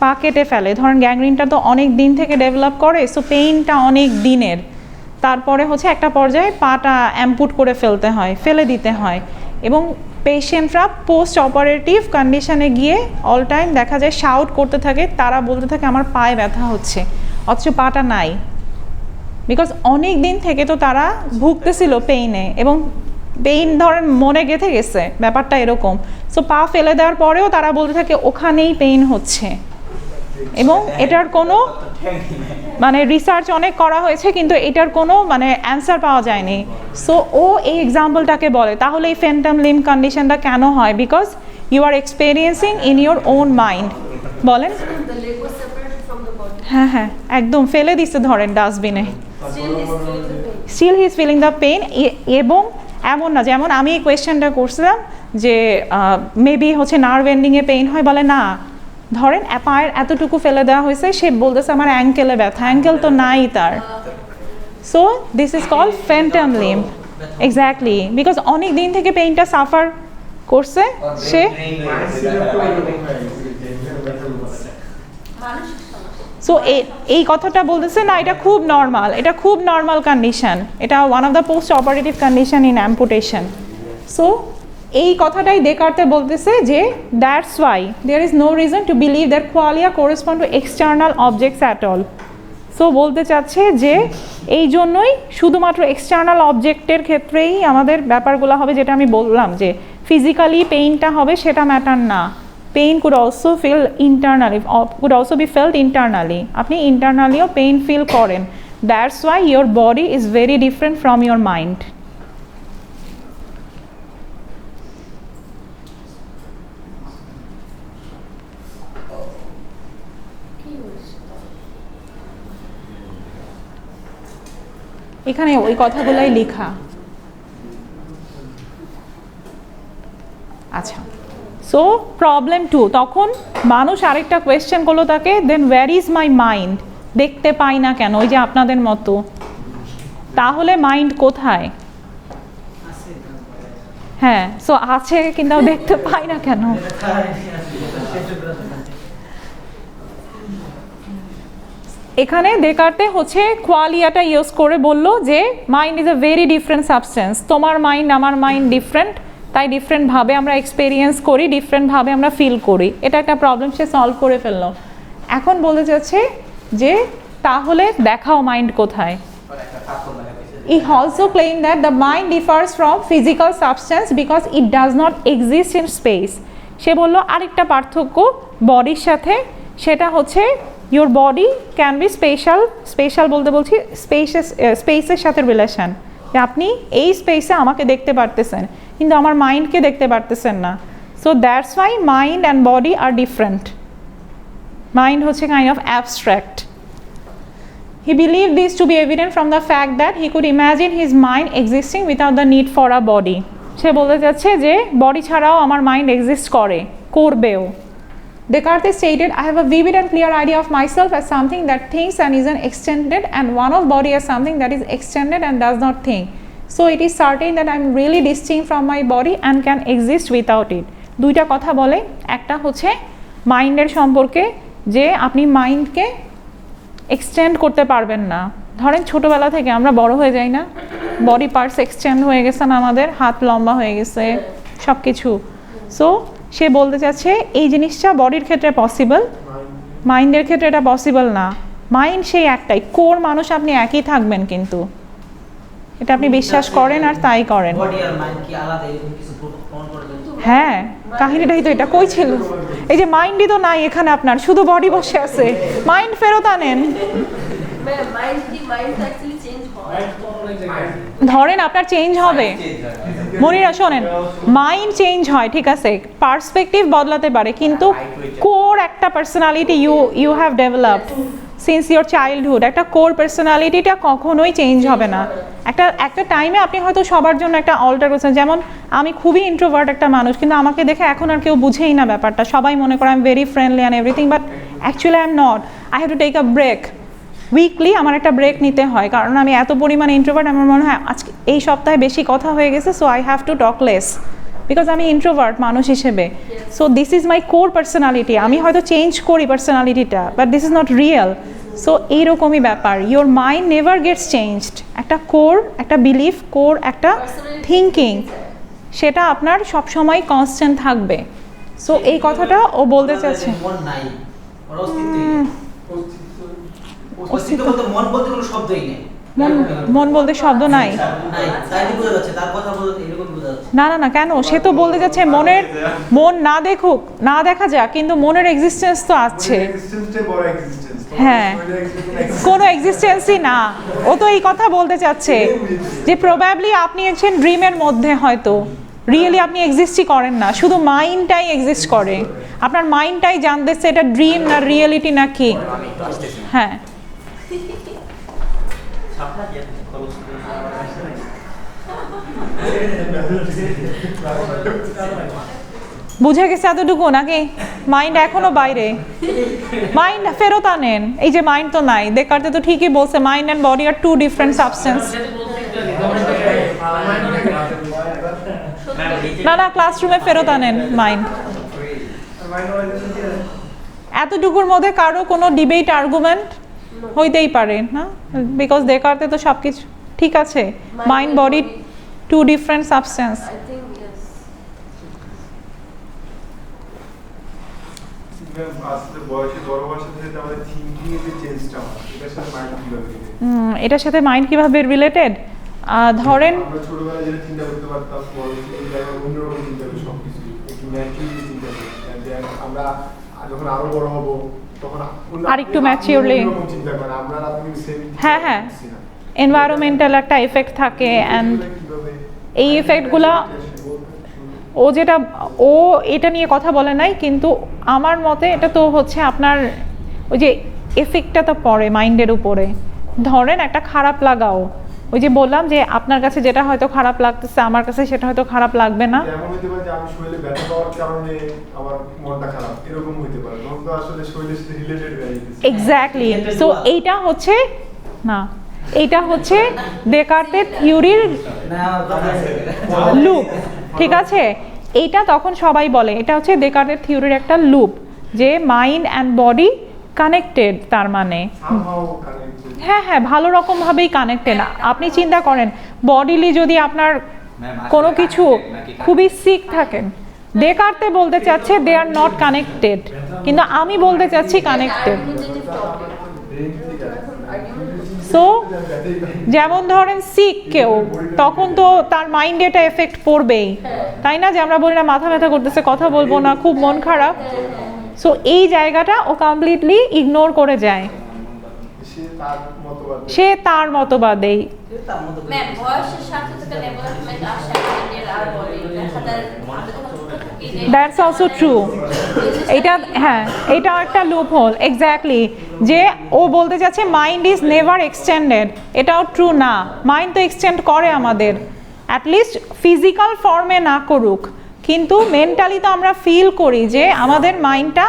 পা কেটে ফেলে। ধরেন গ্যাংগ্রিনটা তো অনেক দিন থেকে ডেভেলপ করে, সো পেইনটা অনেক দিনের, তারপরে হচ্ছে একটা পর্যায়ে পাটা অ্যাম্পুট করে ফেলে দিতে হয়, এবং পেশেন্টরা পোস্ট অপারেটিভ কন্ডিশনে গিয়ে অল টাইম দেখা যায় শাউট করতে থাকে, তারা বলতে থাকে আমার পায়ে ব্যথা হচ্ছে, অথচ পাটা নাই, বিকজ অনেক দিন থেকে তো তারা ভুগতেছিল পেইনে, এবং পেইন ধরেন মনে গেঁথে গেছে, ব্যাপারটা এরকম। সো পা ফেলে দেওয়ার পরেও তারা বলতে থাকে ওখানেই পেইন হচ্ছে, এবং এটার কোনো মানে রিসার্চ অনেক করা হয়েছে কিন্তু এটার কোনো মানে অ্যান্সার পাওয়া যায়নি। সো ও এই এক্সাম্পলটাকে বলে তাহলে এই ফ্যান্টম লিম্ব কন্ডিশনটা কেন হয়, because you are experiencing in your own mind. বলেন। হ্যাঁ হ্যাঁ, একদম ফেলে দিচ্ছে ধরেন ডাস্টবিনে, still he is feeling the pain. এবং এমন না, যেমন আমি এই কোয়েশ্চেনটা করছিলাম যে মেবি হচ্ছে নার্ভ এন্ডিংয়ে পেইন হয়, বলে না, ধরেন পায়ের এতটুকু ফেলে দেওয়া হয়েছে, সে বলতেছে আমার অ্যাঙ্কেলে ব্যথা, অ্যাঙ্কেল তো নাই তার। So this is called phantom limb. Exactly, because অনেক দিন থেকে পেইনটা সাফার করছে সে। সো এই কথাটা বলতেছে না, এটা খুব নর্মাল, এটা খুব নর্মাল কন্ডিশন, এটা one of the post operative condition in amputation. So এই কথাটাই দেকার্তে বলতেছে যে that's why there is no reason to believe that qualia correspond to external objects at all. So বলতে চাচ্ছে যে এই জন্যই শুধুমাত্র এক্সটার্নাল অবজেক্টের ক্ষেত্রেই আমাদের ব্যাপারগুলো হবে, যেটা আমি বললাম যে ফিজিক্যালি পেইনটা হবে সেটা ম্যাটার না, pain could also feel internally, could also be felt internally, আপনি ইন্টারনালিও পেইন ফিল করেন, that's why your body is very different from your mind. এখানে ওই কথাগুলাই লেখা। আচ্ছা, সো প্রবলেম 2, তখন মানুষ আরেকটা কোয়েশ্চেন করলো তাকে, দেন ওয়্যার ইজ মাই মাইন্ড, দেখতে পাই না কেন, ওই যে আপনাদের মতো, তাহলে মাইন্ড কোথায়? হ্যাঁ, সো আছে কিন্তু দেখতে পাই না কেন? এখানে দেকার্তে হচ্ছে কোয়ালিয়াটা ইউজ করে বলল যে mind is a very different substance, তোমার মাইন্ড আমার মাইন্ড ডিফারেন্ট, তাই ডিফারেন্টভাবে আমরা এক্সপেরিয়েন্স করি, ডিফারেন্টভাবে আমরা ফিল করি, এটা একটা প্রবলেম সে সলভ করে ফেললো। এখন বলতে চাচ্ছে যে তাহলে দেখাও মাইন্ড কোথায়। He also claimed that the mind differs from physical substance because it does not exist in space. সে বলল আরেকটা পার্থক্য বডির সাথে, সেটা হচ্ছে your body can be special বলতে বলছি স্পেসের সাথে রিলেশন, যে আপনি এই স্পেসে আমাকে দেখতে পারতেছেন কিন্তু আমার মাইন্ডকে দেখতে পারতেছেন না, so that's why mind and body are different. Mind হচ্ছে kind of abstract. He believed this to be evident from the fact that he could imagine his mind existing without the need for a body. সে বলতে চাচ্ছে যে body ছাড়াও আমার mind exist করবেও। Descartes stated, I have a vivid and clear idea of myself as something that thinks and isn't extended, and one of body as something that is extended and does not think. So it is certain that I am really distinct from my body and can exist without it. দুইটা কথা বলে, একটা হচ্ছে মাইন্ডের সম্পর্কে যে আপনি মাইন্ডকে extend করতে পারবেন না। ধরেন ছোটোবেলা থেকে আমরা বড় হয়ে যাই না, বডি পার্টস এক্সটেন্ড হয়ে গেছে না, আমাদের হাত লম্বা হয়ে গেছে, সব কিছু। সো সে বলতে চাচ্ছে এই জিনিসটা বডির ক্ষেত্রে পসিবল, মাইন্ডের ক্ষেত্রে এটা পসিবল না। মাইন্ড সেই একটাই, কোর মানুষ আপনি একই থাকবেন, কিন্তু এটা আপনি বিশ্বাস করেন আর তাই করেন। হ্যাঁ, কাহিনীটাই তো এটা, কই ছিল? এই যে মাইন্ডই তো নাই এখানে, আপনার শুধু বডি বসে আছে, মাইন্ড ফেরত আনেন। ধরেন আপনার চেঞ্জ হবে, মনিরা শোনেন, মাইন্ড চেঞ্জ হয় ঠিক আছে, পার্সপেক্টিভ বদলাতে পারে, কিন্তু কোর একটা personality you have developed since your childhood, একটা কোর পার্সোনালিটিটা কখনোই চেঞ্জ হবে না। একটা টাইমে আপনি হয়তো সবার জন্য একটা অল্টার করছেন, যেমন আমি খুবই ইন্ট্রোভার্ট একটা মানুষ, কিন্তু আমাকে দেখে এখন আর কেউ বুঝেই না ব্যাপারটা, সবাই মনে করে I am very friendly and everything, but actually I am not. I have to take a break, weekly আমার একটা ব্রেক নিতে হয়, কারণ আমি এত পরিমাণে ইন্ট্রোভার্ট, আমার মনে হয় আজকে এই সপ্তাহে বেশি কথা হয়ে গেছে, so I have to talk less, because আমি ইন্ট্রোভার্ট মানুষ হিসেবে। So this is my core personality, আমি হয়তো চেঞ্জ করি পার্সোনালিটিটা, but this is not real. So এইরকমই ব্যাপার, your mind never gets changed, একটা কোর, একটা বিলিফ, কোর একটা থিঙ্কিং, সেটা আপনার সবসময় কনস্ট্যান্ট থাকবে। সো এই কথাটা ও বলতে চাচ্ছে। মন বলতে শব্দ নাই, না না না, কেন? সে তো বলতে যাচ্ছে মন না দেখুক, না দেখা যাক, কিন্তু মনের এক্সিস্টেন্স তো আছে। হ্যাঁ, কোনো এক্সিস্টেন্সই না, ও তো এই কথা বলতে চাচ্ছে যে প্রবাবলি আপনি আছেন ড্রিমের মধ্যে, হয়তো রিয়েলি আপনি এক্সিস্টই করেন না, শুধু মাইন্ডটাই এক্সিস্ট করে, আপনার মাইন্ডটাই জানতেছে এটা ড্রিম না রিয়েলিটি না কি। হ্যাঁ, বুঝে গেছে এতটুকু নাকি? মাইন্ড এখনো বাইরে, মাইন্ড ফেরত আনেন। এই যে মাইন্ড তো নাই, দেখাতে তো ঠিকই বলছে, mind and body are two different substance. না না, ক্লাসরুমে ফেরত আনেন মাইন্ড। এতটুকুর মধ্যে কারো কোনো ডিবেট আর্গুমেন্ট হইতেই পারে না, বিকজ দেখাতে তো সব কিছু ঠিক আছে, mind body two different substance. আসলে বয়সে বড় হওয়ার সাথে সাথে আমাদের থিঙ্কিং এর যে চেঞ্জটা হয় এটার সাথে মাইন্ড কিভাবে এটার সাথে মাইন্ড কিভাবে রিলেটেড ধরেন আমরা ছোটবেলায় যেটা চিন্তা করতে পারতাম পরবর্তীতে আমরা অন্যরকম চিন্তা করি সবকিছু একটু ন্যাচুরালি চিন্তা করি আমরা যখন আরো বড় হব তখন আরেকটু ম্যাচিউরলি চিন্তা করি আমরা আপনি সেম হ্যাঁ এনভায়রনমেন্টাল একটা এফেক্ট থাকে অ্যান্ড এই এফেক্টগুলো ও এটা নিয়ে কথা বলে নাই, কিন্তু আমার মতে এটা তো হচ্ছে আপনার ওই যে এফেক্টটা তো পড়ে মাইন্ডের উপরে। ধরেন একটা খারাপ লাগাও, ওই যে বললাম যে আপনার কাছে যেটা হয়তো খারাপ লাগতেছে আমার কাছে সেটা হয়তো খারাপ লাগবে না। এমন হতে পারে যে আমি শরীরে ব্যথা পাওয়ার কারণে আমার মনটা খারাপ, এরকম হতে পারে। মন তো আসলে শরীরের সাথে রিলেটেড হয়ে গেছে। এক্স্যাক্টলি। সো এইটা হচ্ছে ডেকার্টের থিওরির লুপ, ঠিক আছে? এইটা তখন সবাই বলে এটা হচ্ছে ডেকার্টের থিওরির একটা লুপ, যে মাইন্ড অ্যান্ড বডি কানেক্টেড। তার মানে হ্যাঁ ভালো রকম ভাবেই কানেক্টেড। আপনি চিন্তা করেন বডিলি যদি আপনার কোনো কিছু খুবই সিক থাকেন, ডেকার্তে বলতে চাচ্ছে দে আর নট কানেক্টেড, কিন্তু আমি বলতে চাচ্ছি কানেক্টেড। সো যেমন ধরেন সিক কেউ, তখন তো তার মাইন্ডে এটা এফেক্ট পড়বেই, তাই না? যে আমরা বলি না মাথা ব্যথা করতেছে, কথা বলবো না, খুব মন খারাপ। সো এই জায়গাটা ও কমপ্লিটলি ইগনোর করে যায়, সে তার মতবাদেই। That's also true. এটা একটা লুপ হোল, এক্স্যাক্টলি, যে ও বলতে চাচ্ছে মাইন্ড ইজ নেভার এক্সটেন্ডেড। এটাও ট্রু না, মাইন্ড তো এক্সটেন্ড করে আমাদের, অ্যাটলিস্ট ফিজিক্যাল ফর্মে না করুক, কিন্তু মেন্টালি তো আমরা ফিল করি যে আমাদের মাইন্ডটা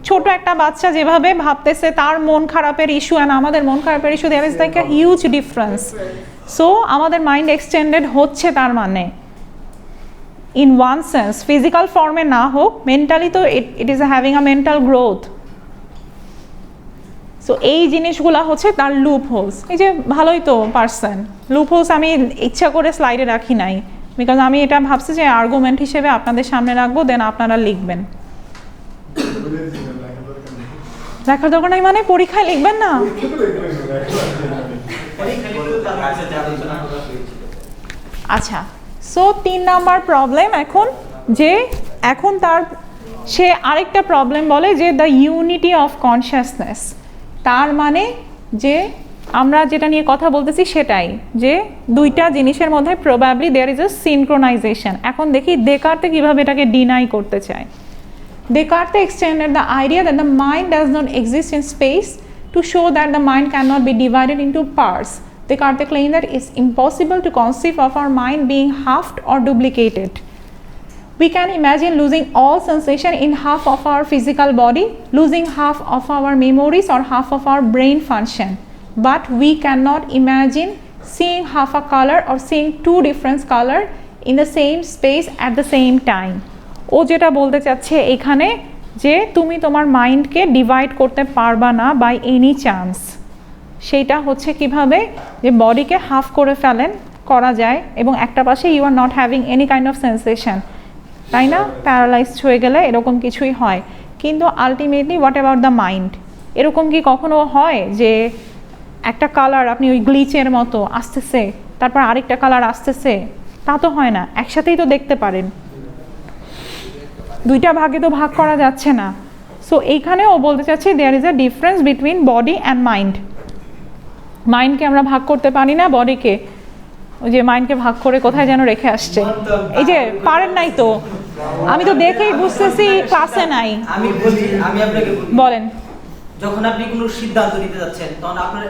ছোট একটা বাচ্চা যেভাবে ভাবতেছে তার মন খারাপের ইস্যু অ্যান্ড আমাদের মন খারাপের issue, there is like a huge difference. So আমাদের মাইন্ড এক্সটেন্ডেড হচ্ছে, তার মানে ইন ওয়ান সেন্স ফিজিক্যাল ফর্মে না হোক, মেন্টালি তো it is having a mental growth. So এই জিনিসগুলো হচ্ছে তার লুপ হোলস। এই যে ভালোই তো পারছেন, লুপ হোলস আমি ইচ্ছা করে স্লাইডে রাখি নাই, বিকজ আমি এটা ভাবছি যে আর্গুমেন্ট হিসেবে আপনাদের সামনে রাখবো, দেন আপনারা লিখবেন। দেখার দরকার নাই মানে পরীক্ষায় লিখবেন না? আচ্ছা, সো 3 নাম্বার প্রবলেম এখন সে আরেকটা প্রবলেম বলে যে দ্য ইউনিটি অফ কনসিয়াসনেস। তার মানে যে আমরা যেটা নিয়ে কথা বলতেছি সেটাই, যে দুইটা জিনিসের মধ্যে probably there is a synchronization. এখন দেখি ডেকার্তে কিভাবে এটাকে ডিনাই করতে চায়। Descartes extended the idea that the mind does not exist in space to show that the mind cannot be divided into parts. Descartes claimed that it's impossible to conceive of our mind being halved or duplicated. We can imagine losing all sensation in half of our physical body, losing half of our memories or half of our brain function. But we cannot imagine seeing half a color or seeing two different colors in the same space at the same time. ও যেটা বলতে চাচ্ছে এখানে যে তুমি তোমার মাইন্ডকে divide করতে পারবা না বাই এনি চান্স। সেইটা হচ্ছে কিভাবে, যে বডিকে হাফ করে করা যায় এবং একটা পাশে you are not having any kind of sensation, তাই না? প্যারালাইজড হয়ে গেলে এরকম কিছুই হয়। কিন্তু ultimately what about the mind? এরকম কি কখনো হয় যে একটা কালার আপনি ওই গ্লিচের মতো আসতেছে, তারপর আরেকটা কালার আসতেছে? তা তো হয় না, একসাথেই তো দেখতে পারেন, দুইটা ভাগে তো ভাগ করা যাচ্ছে না। সো এইখানে ও বলতে চাচ্ছে there is a difference between body and mind. মাইন্ডকে আমরা ভাগ করতে পারি না, বডিকে ওই যে মাইন্ডকে ভাগ করে কোথায় যেন রেখে আসছে। এই যে পারেন নাই তো, আমি তো দেখেই বুঝতেছি ক্লাসে নাই। আমি বলি, আমি আপনাকে বলেন। যখন আপনি কোনো সিদ্ধান্ত নিতে যাচ্ছেন তখন আপনার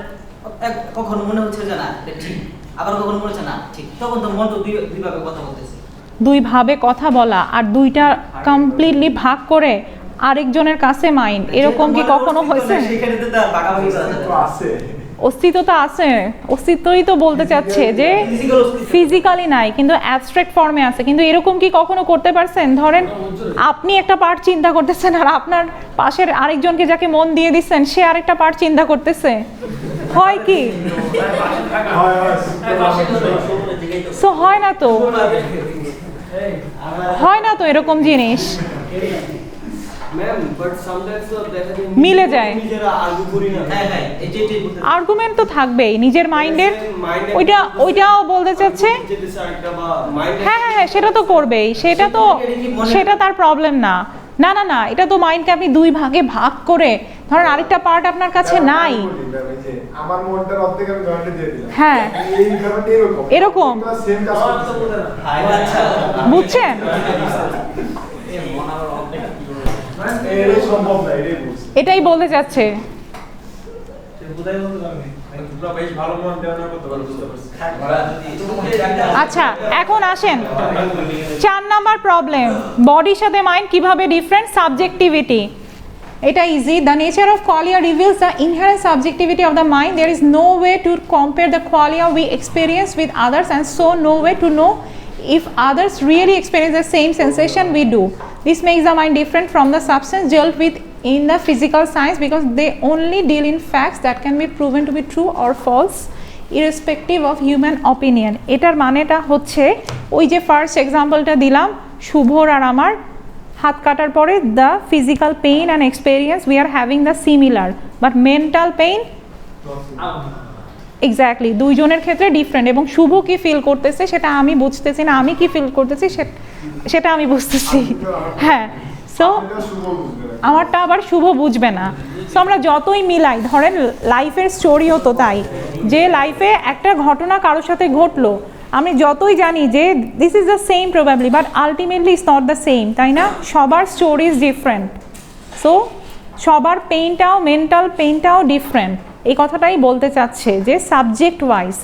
কখনো মনে হচ্ছে যে না এটা ঠিক, আবার কখনো মনে হচ্ছে না ঠিক, তখন তো মন তো দুইভাবে কথা বলতেছে। দুইভাবে কথা বলা আর দুইটা কমপ্লিটলি ভাগ করে আরেকজনের কাছে মাইন্ড, এরকম কি কখনো হয়েছে? সেখানে তো তার ভাগাভাগি আছে, অস্তিত্ব তো আছে, অস্তিত্বই তো বলতে চাচ্ছে যে ফিজিক্যালি নাই কিন্তু অ্যাবস্ট্রাক্ট ফর্মে আছে। কিন্তু এরকম কি কখনো করতে পারছেন? ধরেন আপনি একটা পার্ট চিন্তা করতেছেন আর আপনার পাশের আরেকজনকে যাকে মন দিয়ে দিচ্ছেন সে আরেকটা পার্ট চিন্তা করতেছে, হয় কি? সো হয় না তো, হয় না তো এরকম জিনিস। ম্যাম বাট সামটাইমস তো দেখা যায় মিলে যায়। নিজেরা আর্গু করি না। হ্যাঁ হ্যাঁ এই যে এটাই বলতে আর্গুমেন্ট তো থাকবেই নিজের মাইন্ডের, ওইটাও বলতে চাচ্ছে। যেতেছে আরেকটা বা মাইন্ড হ্যাঁ হ্যাঁ সেটা তো করবেই, সেটা তার প্রবলেম না। না না না, এটা তো মাইন্ডকে আপনি দুই ভাগে ভাগ করে ধরেন আরেকটা পার্ট আপনার কাছে নাই। আমার মনটার অর্ধেক আমি জয়েন্টে দিয়ে দিলাম। হ্যাঁ এই ব্যাপারটা এরকম সেম কাজ করতেছে। আচ্ছা বুঝছেন? এটাই সম্ভব না, এটাই বুঝছি। এটাই বলতে চাচ্ছে। বেশ ভালো মন দেওয়া করতে পারবো, বুঝতে পারছি। আচ্ছা এখন আসেন 4 নাম্বার প্রবলেম, বডির সাথে মাইন্ড কিভাবে ডিফারেন্ট, সাবজেক্টিভিটি। এটা easy. The nature of qualia reveals the inherent subjectivity of the mind. There is no way to compare the qualia we experience with others and so no way to know if others really experience the same sensation we do. This makes the mind different from the substance dealt with in the physical science because they only deal in facts that can be proven to be true or false irrespective of human opinion. এটার মানেটা হচ্ছে ওই যে first এক্সাম্পলটা দিলাম শুভর আর আমার হাত কাটার পরে the physical pain and experience we are having the similar but mental pain exactly দুইজনের ক্ষেত্রে ডিফারেন্ট, এবং শুভ কি ফিল করতেছে সেটা আমি বুঝতেছি না, আমি কি ফিল করতেছি সেটা আমি বুঝতেছি। হ্যাঁ সো আমারটা আবার শুভ বুঝবে না। সো আমরা যতই মিলাই, ধরেন লাইফের স্টোরিও তো তাই, যে লাইফে একটা ঘটনা কারোর সাথে ঘটলো, আমি যতই জানি যে this is the same probably but ultimately is not the same, তাই না? সবার স্টোরি ইজ ডিফারেন্ট। সো সবার পেইনটাও, মেন্টাল পেইনটাও ডিফারেন্ট। এই কথাটাই বলতে চাচ্ছে যে সাবজেক্ট ওয়াইজ,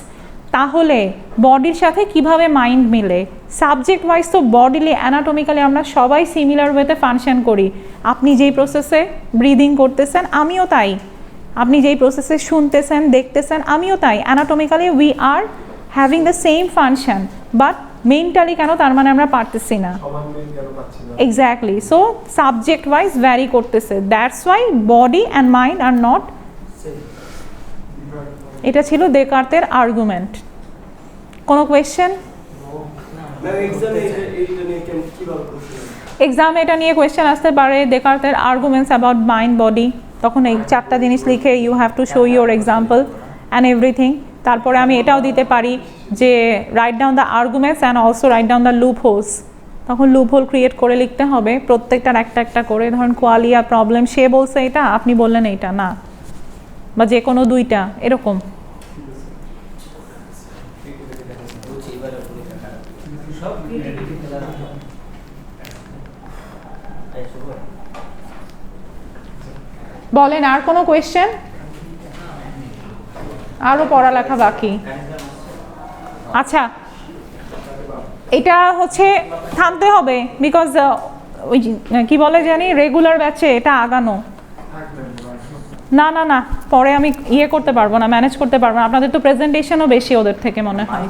তাহলে বডির সাথে কিভাবে মাইন্ড মিলে। সাবজেক্ট ওয়াইজ তো বডিলি অ্যানাটমিক্যালি আমরা সবাই সিমিলার ওয়েতে ফাংশন করি। আপনি যেই প্রসেসে ব্রিদিং করতেছেন আমিও তাই, আপনি যেই প্রসেসে শুনতেছেন দেখতেছেন আমিও তাই। Anatomically we are having the same function, but mentally কেন তার মানে আমরা পারতেছি না। Exactly. So subject wise vary করতেছে, that's why body and mind are not. এটা ছিল দেকার্তের আর্গুমেন্ট। কোনো কোয়েশ্চেন? এক্সামে এটা নিয়ে কোয়েশ্চেন আসতে পারে, দেকার্তের আর্গুমেন্টস অ্যাবাউট মাইন্ড বডি, তখন এই 4টা জিনিস লিখে you have to show your example and everything. তারপরে আমি এটাও দিতে পারি যে write down the arguments and also write down the loopholes. তখন লুপ হোল ক্রিয়েট করে লিখতে হবে প্রত্যেকটার একটা একটা করে। ধরুন কোয়ালিয়া প্রবলেম, সে বলছে এটা, আপনি বললেন এইটা না, বা যে কোনো দুইটা এরকম। বলেন আর কোনো কোয়েশ্চেন? আরো পড়ালেখা বাকি। আচ্ছা এটা হচ্ছে থামতে হবে, বিকজ ওই কি বলে জানি রেগুলার ব্যাচে এটা আগানো। না না না, পরে আমি ইয়ে করতে পারবো না, ম্যানেজ করতে পারবো না। আপনাদের তো প্রেজেন্টেশনও বেশি ওদের থেকে মনে হয়।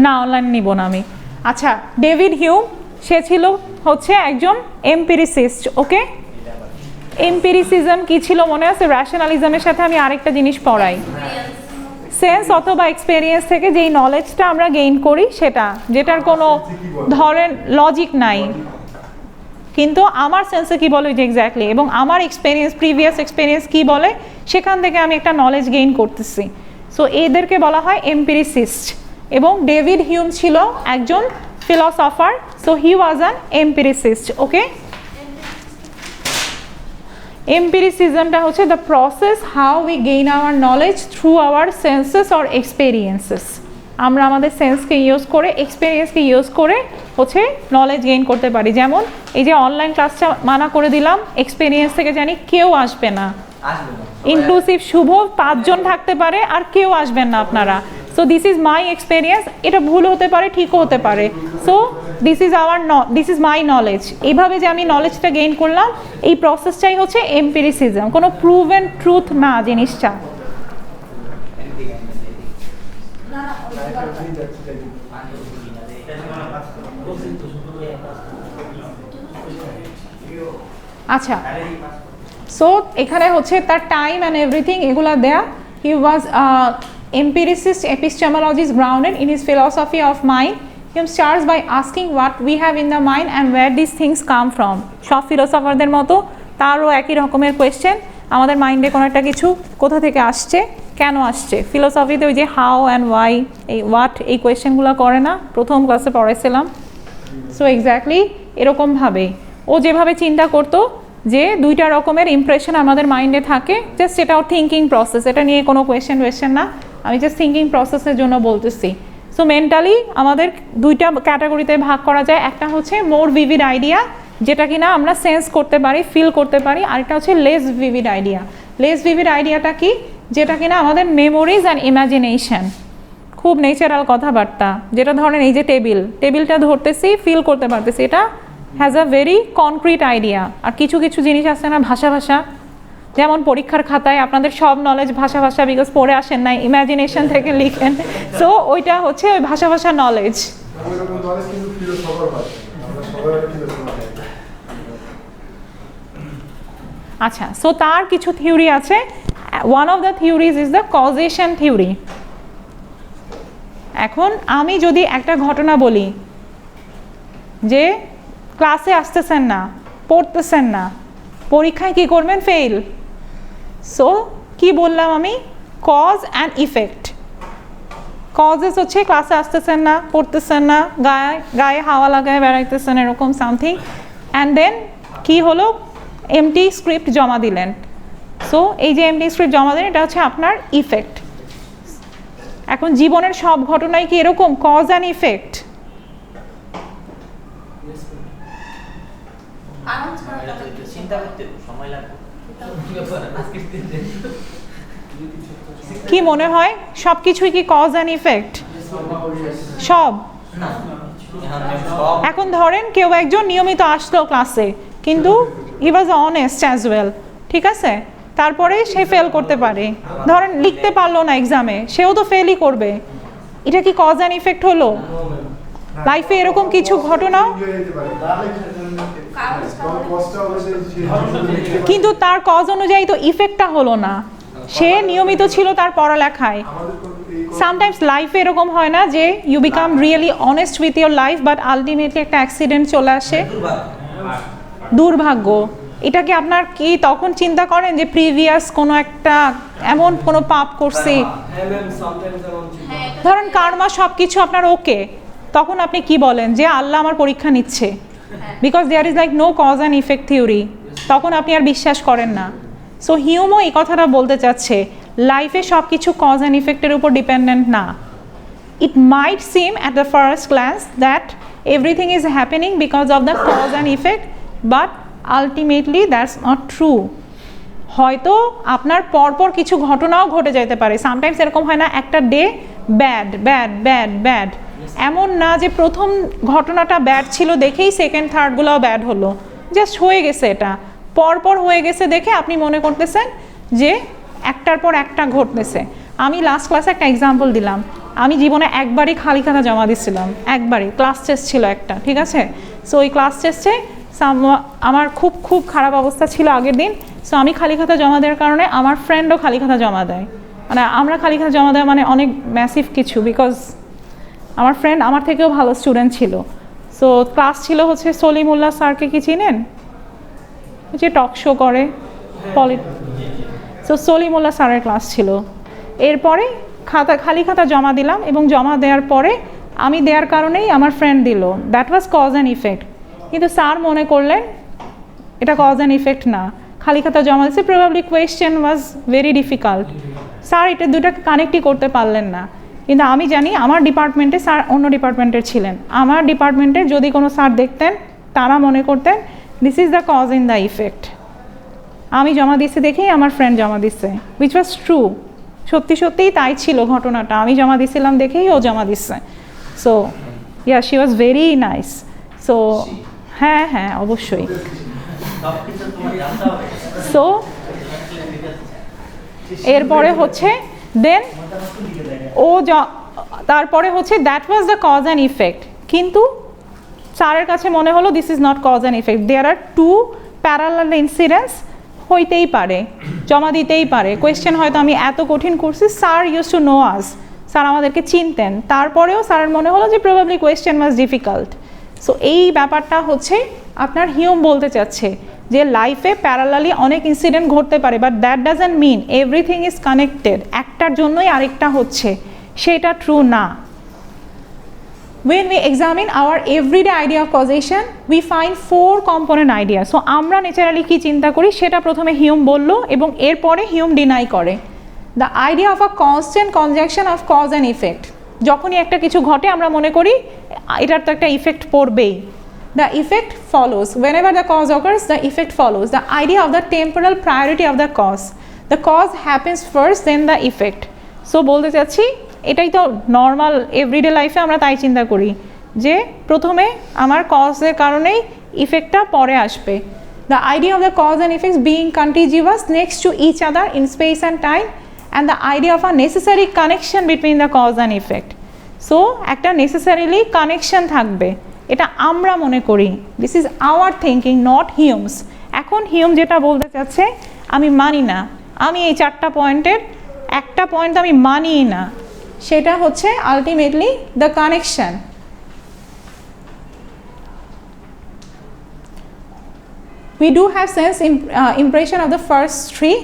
না অনলাইনে নিব না আমি। আচ্ছা ডেভিড হিউম, সে ছিল হচ্ছে একজন এমপিরিসিস্ট। ওকে, এমপিরিসিজম কি ছিল মনে আছে? র্যাশনালিজমের সাথে আমি আরেকটা জিনিস পড়াই, সেন্স অথবা এক্সপেরিয়েন্স থেকে যেই নলেজটা আমরা গেইন করি সেটা, যেটার কোনো ধরেন লজিক নাই, কিন্তু আমার সেন্সে কি বলে যে এক্স্যাক্টলি, এবং আমার এক্সপেরিয়েন্স, প্রিভিয়াস এক্সপেরিয়েন্স কি বলে সেখান থেকে আমি একটা নলেজ গেইন করতেছি। সো এদেরকে বলা হয় এমপিরিসিস্ট। এবং ডেভিড হিউম ছিল একজন philosopher, so he was an empiricist. Okay, এমপিরিসিজমটা হচ্ছে the process how we gain our knowledge through our senses or experiences. আমরা আমাদের সেন্সকে ইউজ করে, এক্সপেরিয়েন্সকে ইউজ করে হচ্ছে নলেজ গেইন করতে পারি। যেমন এই যে অনলাইন ক্লাসটা মানা করে দিলাম, এক্সপেরিয়েন্স থেকে জানি কেউ আসবে না, ইনক্লুসিভ শুভ 5 জন থাকতে পারে আর কেউ আসবেন না আপনারা। So this is my experience, এটা ভুল হতে পারে ঠিকও হতে পারে। So this is my knowledge. এইভাবে যে আমি নলেজটা গেইন করলাম, এই প্রসেসটাই হচ্ছে এমপিরিসিজম, কোনো প্রুভেন ট্রুথ না জিনিসটা। আচ্ছা, সো এখানে হচ্ছে তার টাইম অ্যান্ড এভরিথিং এগুলা দেয়া। হি ওয়াজ empiricist epistemology is grounded in his philosophy of mind. Hume starts by asking what we have in the mind and where these things come from. সব ফিলোসফারদের মতো তারও একই রকমের কোয়েশ্চেন, আমাদের মাইন্ডে কোনো একটা কিছু কোথা থেকে আসছে, কেন আসছে। ফিলোসফিতে ওই যে হাউ অ্যান্ড ওয়াই, এই হোয়াট, এই কোয়েশ্চেনগুলো করে না, প্রথম ক্লাসে পড়াইছিলাম। সো এক্স্যাক্টলি এরকমভাবে ও যেভাবে চিন্তা করতো যে দুইটা রকমের ইমপ্রেশন আমাদের মাইন্ডে থাকে, জাস্ট এটাও থিঙ্কিং প্রসেস, এটা নিয়ে কোনো কোয়েশ্চেন না, আমি জাস্ট থিঙ্কিং প্রসেসের জন্য বলতেছি। সো মেন্টালি আমাদের দুইটা ক্যাটাগরিতে ভাগ করা যায়, একটা হচ্ছে মোর ভিভিড আইডিয়া, যেটা কিনা আমরা সেন্স করতে পারি, ফিল করতে পারি, আর এটা হচ্ছে less vivid idea. Less vivid আইডিয়াটা কি, যেটা কিনা আমাদের মেমোরিজ অ্যান্ড ইমাজিনেশন, খুব ন্যাচারাল কথাবার্তা, যেটা ধরেন এই যে টেবিলটা ধরতেছি, ফিল করতে পারতেছি, এটা has a very concrete idea. আর কিছু কিছু জিনিস আছে না ভাষা, যেমন পরীক্ষার খাতায় আপনাদের সব নলেজ ভাষা বিকজ পড়ে আসেন নাই, ইমাজিনেশন থেকে লিখেন, সো ওইটা হচ্ছে ওই ভাষা নলেজ। আচ্ছা, সো তার কিছু থিওরি আছে। One of the theories is the causation theory. এখন আমি যদি একটা ঘটনা বলি যে ক্লাসে আসতেছেন না, পড়তেছেন না, পরীক্ষায় কি করবেন, ফেল। সো কি বললাম আমি, কজ অ্যান্ড ইফেক্ট। কজেস হচ্ছে ক্লাসে আসতেছেন না, পড়তেছেন না, গায়ে হাওয়া লাগায় বেড়াইতেছেন, এরকম সামথিং, অ্যান্ড দেন কি হলো, এমটি স্ক্রিপ্ট জমা দিলেন। সো এই যে এমটি স্ক্রিপ্ট জমা দিলেন, এটা হচ্ছে আপনার ইফেক্ট। এখন জীবনের সব ঘটনাই কি এরকম কজ অ্যান্ড ইফেক্ট? কি মনে হয় সব কিছুই কি কজ অ্যান্ড ইফেক্ট? সব। এখন ধরেন কেউ একজন নিয়মিত আসলো ক্লাসে, কিন্তু হি ওয়াজ অনেস্ট অ্যাজ ওয়েল, ঠিক আছে, তারপরে সে ফেল করতে পারে, ধরেন লিখতে পারলো না এক্সামে, সেও তো ফেলই করবে। এটা কি কজ অ্যান্ড ইফেক্ট হলো? লাইফে এরকম কিছু ঘটনা, কিন্তু তার কজ অনুযায়ী তো ইফেক্টটা হলো না, সে নিয়মিত ছিল তার পড়ালেখায়। সামটাইমস লাইফে এরকম হয় না যে you become really honest with your life, but ultimately একটা অ্যাক্সিডেন্ট চলে আসে, দুর্ভাগ্য। এটাকে আপনার কি তখন চিন্তা করেন যে প্রিভিয়াস কোনো একটা এমন কোনো পাপ করছি, ধরেন কার্মা সব কিছু আপনার ওকে, তখন আপনি কি বলেন যে আল্লাহ আমার পরীক্ষা নিচ্ছে, because there is like no cause and effect theory, তখন আপনি আর বিশ্বাস করেন না। সো হিউমও এই কথাটা বলতে চাচ্ছে, লাইফে সব কিছু কজ অ্যান্ড ইফেক্টের উপর ডিপেন্ডেন্ট না। It might seem at the first glance that everything is happening because of the cause and effect, but ultimately that's not true. হয়তো আপনার পরপর কিছু ঘটনাও ঘটে যেতে পারে, সামটাইমস এরকম হয় না একটা ডে ব্যাড, এমন না যে প্রথম ঘটনাটা ব্যাড ছিল দেখেই সেকেন্ড থার্ডগুলোও ব্যাড হলো, জাস্ট হয়ে গেছে, এটা পরপর হয়ে গেছে দেখে আপনি মনে করতেছেন যে একটার পর একটা ঘটতেছে। আমি লাস্ট ক্লাসে একটা এক্সাম্পল দিলাম, আমি জীবনে একবারই খালি খাতা জমা দিচ্ছিলাম, একবারই, ক্লাস টেস্ট ছিল একটা, ঠিক আছে। সো ওই ক্লাস টেস্টে আমার খুব খারাপ অবস্থা ছিল আগের দিন। সো আমি খালি খাতা জমা দেওয়ার কারণে আমার ফ্রেন্ডও খালি খাতা জমা দেয়, মানে আমরা খালি খাতা জমা দেওয়া মানে অনেক ম্যাসিভ কিছু, বিকজ আমার ফ্রেন্ড আমার থেকেও ভালো স্টুডেন্ট ছিল। সো ক্লাস ছিল হচ্ছে সলিমুল্লাহ স্যারকে কি চিনেন, যে টক শো করে সো সলিমুল্লাহ স্যারের ক্লাস ছিল। এরপরে খালি খাতা জমা দিলাম, এবং জমা দেওয়ার পরে আমি দেওয়ার কারণেই আমার ফ্রেন্ড দিল, that was cause and effect. কিন্তু স্যার মনে করলেন এটা কজ অ্যান্ড ইফেক্ট না, খালি খাতা জমা দিচ্ছে, probably question was very difficult, sir এটা দুটাকে কানেক্টই করতে পারলেন না। কিন্তু আমি জানি আমার ডিপার্টমেন্টে স্যার অন্য ডিপার্টমেন্টের ছিলেন, আমার ডিপার্টমেন্টের যদি কোনো স্যার দেখতেন তারা মনে করতেন this is the cause in the effect. আমি জমা দিচ্ছি দেখেই আমার ফ্রেন্ড জমা দিচ্ছে, উইচ ওয়াজ ট্রু, সত্যিই তাই ছিল ঘটনাটা, আমি জমা দিছিলাম দেখেই ও জমা দিচ্ছে। So yeah, she was very nice. So হ্যাঁ অবশ্যই। সো এরপরে হচ্ছে দেন তারপরে হচ্ছে that was the cause and effect, কিন্তু স্যারের কাছে মনে হলো this is not cause and effect, there are two parallel incidents, হইতেই পারে, জমা দিতেই পারে, কোয়েশ্চেন হয়তো আমি এত কঠিন করছি, sir use to know us, sir আমাদেরকে চিনতেন, তারপরেও স্যারের মনে হলো যে probably question was difficult. So এই ব্যাপারটা হচ্ছে আপনার হিউম বলতে চাচ্ছে যে লাইফে প্যারালালি অনেক ইনসিডেন্ট ঘটতে পারে, but that doesn't mean everything is connected, একটার জন্যই আরেকটা হচ্ছে, সেটা ট্রু না। When we examine our everyday idea of causation, we find 4 component idea. So আমরা ন্যাচারালি কি চিন্তা করি সেটা প্রথমে হিউম বলল এবং এরপরে হিউম ডিনাই করে। The idea of a constant conjunction of cause and effect. যখনই একটা কিছু ঘটে আমরা মনে করি এটার তো একটা ইফেক্ট পড়বেই। The effect follows. Whenever the cause occurs, the effect follows. The idea of the temporal priority of the cause. The cause happens first, then the effect. So বলতে চাচ্ছি এটাই তো নর্মাল এভরিডে লাইফে আমরা তাই চিন্তা করি যে প্রথমে আমার কজের কারণেই ইফেক্টটা পরে আসবে। The idea of the cause and effects being contiguous next to each other in space and time, and the idea of a necessary connection between the cause and effect. So একটা necessarily connection থাকবে, এটা আমরা মনে করি, this is our thinking, not Hume's. এখন Hume যেটা বলতে চাচ্ছে আমি মানি না, আমি এই 4টা পয়েন্টের একটা পয়েন্ট আমি মানি না, সেটা হচ্ছে ultimately the connection. We do have sense impression of the first 3,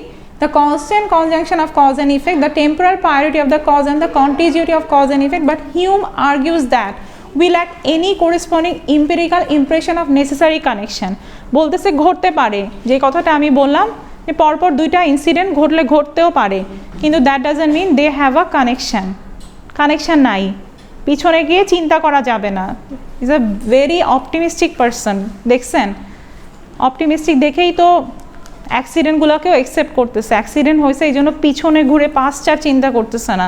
the constant conjunction of cause and effect, the temporal priority of the cause and the contiguity of cause and effect, but Hume argues that we lack any corresponding empirical impression of necessary connection. বলতেছে ঘটতে পারে, যে কথাটা আমি বললাম যে পরপর 2টা ইনসিডেন্ট ঘটলে ঘটতেও পারে, কিন্তু that doesn't mean they have a connection. Connection নাই, পিছনে গিয়ে চিন্তা করা যাবে না। Is a very optimistic person, দেখছেন অপটিমিস্টিক দেখেই তো অ্যাক্সিডেন্টগুলোকেও অ্যাকসেপ্ট করতেছে, অ্যাক্সিডেন্ট হয়েছে এই জন্য পিছনে ঘুরে পাঁচটার চিন্তা করতেছে না,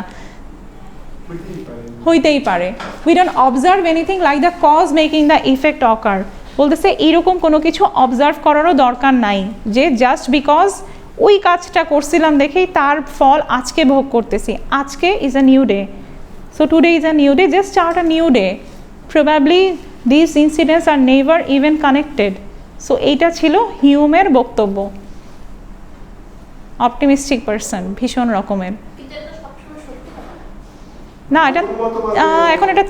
হইতেই পারে। We don't observe anything like the cause making the effect occur. বলতেছে এইরকম কোনো কিছু অবজার্ভ করারও দরকার নাই যে জাস্ট বিকজ ওই কাজটা করছিলাম দেখেই তার ফল আজকে ভোগ করতেছি। আজকে is a new day, so today is a new day, just start a new day, probably this incidents are never even connected. So এইটা ছিল হিউমের বক্তব্য। অপটিমিস্টিক পারসন ভীষণ রকমের না, এটা এখন এটা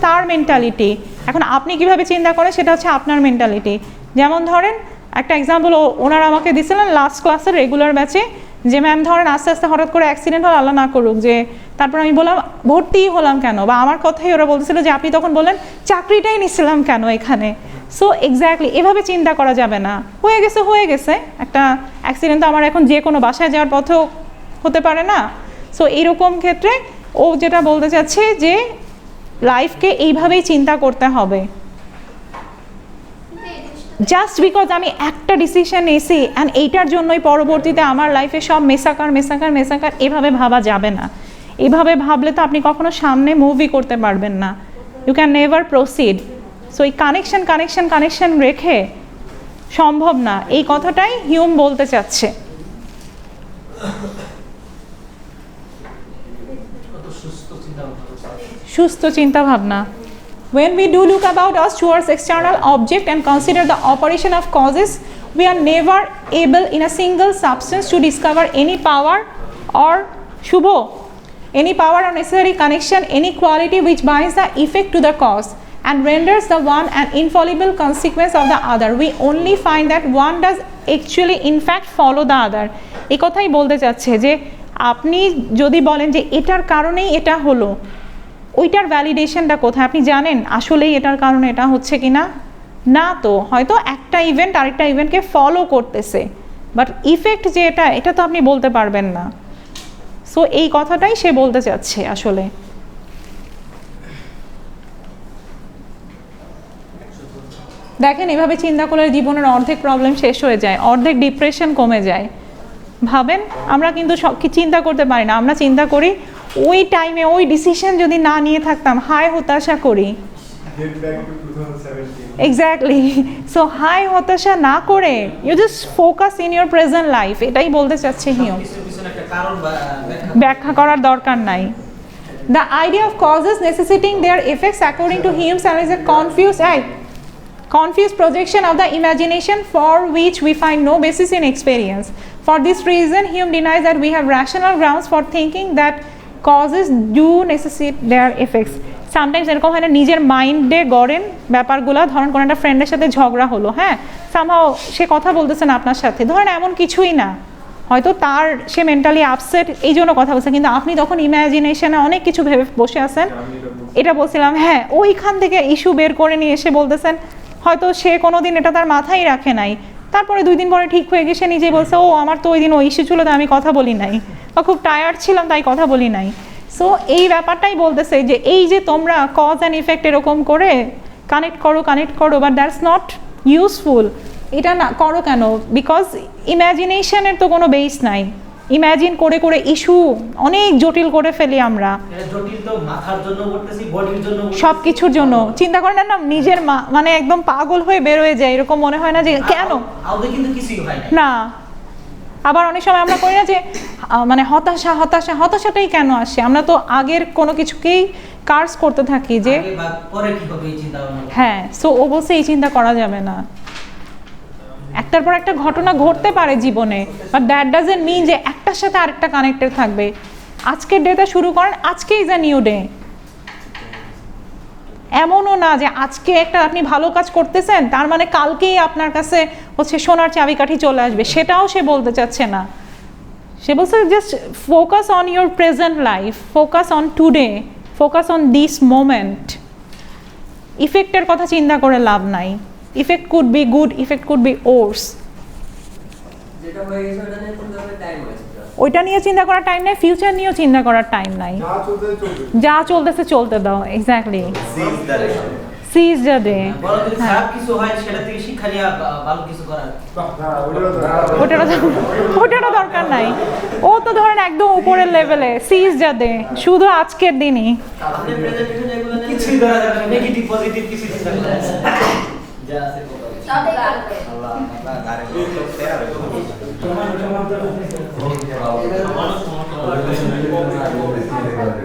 তার মেন্টালিটি। এখন আপনি কিভাবে চিন্তা করেন সেটা হচ্ছে আপনার মেন্টালিটি। যেমন ধরেন একটা এক্সাম্পল ওনারা আমাকে দিয়েছিলেন লাস্ট ক্লাসের রেগুলার ব্যাচে, যে ম্যাম ধরেন আস্তে আস্তে হঠাৎ করে অ্যাক্সিডেন্ট হল, আল্লাহ না করুক, যে তারপর আমি বললাম ভর্তিই হলাম কেন, বা আমার কথাই ওরা বলতেছিল যে আপনি তখন বললেন চাকরিটাই নিচ্ছিলাম কেন এখানে। সো এক্স্যাক্টলি এভাবে চিন্তা করা যাবে না, হয়ে গেছে একটা অ্যাক্সিডেন্ট, তো আমার এখন যে কোনো বাসায় যাওয়ার পথেও হতে পারে না। সো এইরকম ক্ষেত্রে ও যেটা বলতে চাচ্ছে যে লাইফকে এইভাবেই চিন্তা করতে হবে। জাস্ট বিকজ আমি একটা ডিসিশন নিয়েছি অ্যান্ড এইটার জন্যই পরবর্তীতে আমার লাইফে সব মেসাকার এভাবে ভাবা যাবে না। এভাবে ভাবলে তো আপনি কখনো সামনে মুভই করতে পারবেন না, you can never proceed. So এই কানেকশন রেখে সম্ভব না, এই কথাটাই হিউম বলতে চাচ্ছে। সুস্থ চিন্তা ভাবনা। When we do look about us towards external object and consider the operation of causes, we are never able in a single substance to discover any power or shubho, any power or necessary connection, any quality which binds the effect to the cause and renders the one an infallible consequence of the other. We only find that one does actually in fact follow the other. এই কথাই বলতে চাচ্ছে যে আপনি যদি বলেন যে এটার কারণেই এটা হলো, ওইটার ভ্যালিডেশনটা কোথায়? আপনি জানেন আসলেই এটার কারণে এটা হচ্ছে কি না? না, তো হয়তো একটা ইভেন্ট আরেকটা ইভেন্টকে ফলো করতেছে, বাট ইফেক্ট যে এটা তো আপনি বলতে পারবেন না। সো এই কথাটাই সে বলতে চাচ্ছে আসলে। দেখেন এভাবে চিন্তা করলে জীবনের অর্ধেক প্রবলেম শেষ হয়ে যায়, অর্ধেক ডিপ্রেশন কমে যায়। ভাবেন আমরা কিন্তু সব চিন্তা করতে পারি না, আমরা চিন্তা করি ওই টাইমে ওই ডিসিশন যদি না নিয়ে থাকতাম, হায় হতাশা করি। এক্স্যাক্টলি। সো হাই হতাশা না করে you just focus in your present life, এটাই বলতে চাচ্ছে হিউম। ব্যাখ্যা করার দরকার নাই। The idea of causes necessitating their effects according to Hume is a confused projection of the imagination for which we find no basis in experience. For this reason, Hume denies that we have rational grounds for thinking that causes do necessitate their effects. Sometimes এরকম হয় না, নিজের মাইন্ডে গড়েন ব্যাপারগুলো। ধরেন কোনো একটা ফ্রেন্ডের সাথে ঝগড়া হলো, হ্যাঁ, সামহাও সে কথা বলতেছে না আপনার সাথে, ধরেন এমন কিছুই না, হয়তো তার সে মেন্টালি আপসেট এই জন্য কথা বলছে, কিন্তু আপনি তখন ইমাজিনেশনে অনেক কিছু ভেবে বসে আছেন। এটা বলছিলাম, হ্যাঁ, ওইখান থেকে ইস্যু বের করে নিয়ে এসে বলতেছেন, হয়তো সে কোনো দিন এটা তার মাথায় রাখে নাই, তারপরে 2 দিন পরে ঠিক হয়ে গিয়ে সে নিজেই বলছে, ও আমার তো ওই দিন ওই ইস্যু ছিল, তো আমি কথা বলি নাই, বা খুব টায়ার্ড ছিলাম তাই কথা বলি নাই। সো এই ব্যাপারটাই বলতেছে যে এই যে তোমরা কজ অ্যান্ড ইফেক্ট এরকম করে কানেক্ট করো, বাট দ্যাটস নট ইউজফুল। এটা না করো কেন? বিকজ ইম্যাজিনেশনের তো কোনো বেস নাই। ইম্যাজিন করে করে ইস্যু অনেক জটিল করে ফেলি আমরা, জটিল তো মাথার জন্য করতেছি, বডির জন্য, সব কিছুর জন্য চিন্তা করেন না, নিজের মানে একদম পাগল হয়ে বের হয়ে যায়, এরকম মনে হয় না যে কেন আদৌ কিন্তু কিছুই হয় না। আবার অনেক সময় আমরা করি না যে মানে হতাশাটাই কেন আসে, আমরা তো আগের কোনো কিছুকেই কার্স করতে থাকি যে পরে কি হবে এই চিন্তা ভাবনা। হ্যাঁ, সো অবশ্যই এই চিন্তা করা যাবে না। একটার পর একটা ঘটনা ঘটতে পারে জীবনে, বাট দ্যাট ডাজন্ট মিন যে একটার সাথে আরেকটা কানেক্টেড থাকবে। আজকের ডেটা শুরু করেন, আজকে ইজ আ নিউ ডে। এমনও না যে আজকে একটা আপনি ভালো কাজ করতেছেন তার মানে কালকেই আপনার কাছে হচ্ছে সোনার চাবিকাঠি চলে আসবে, সেটাও সে বলতে চাচ্ছে না। সে বলছে just focus on your present life, focus on today, focus on this moment. ইফেক্টের কথা চিন্তা করে লাভ নাই। Effect could be good, effect could be worse. ওইটা নিয়ে চিন্তা করার টাইম নাই, ফিউচার নিয়েও চিন্তা করার টাইম নাই। যা চলতেছে চলতে দাও। Exactly, seize the day. বড় যদি খারাপ কিছু হয় সেটা থেকে শিক্ষা নিয়ে ভালো কিছু করার, ওটারও দরকার নাই। ও তো ধরেন একদম উপরের লেভেলে, সিজ দ্য ডে, শুধু আজকের দিনই। আপনি প্রেজেন্টেশন এগুলো কিছুই ধরা যাবে না, নেগেটিভ পজিটিভ কিছু চিন্তা করা যা আছে আল্লাহ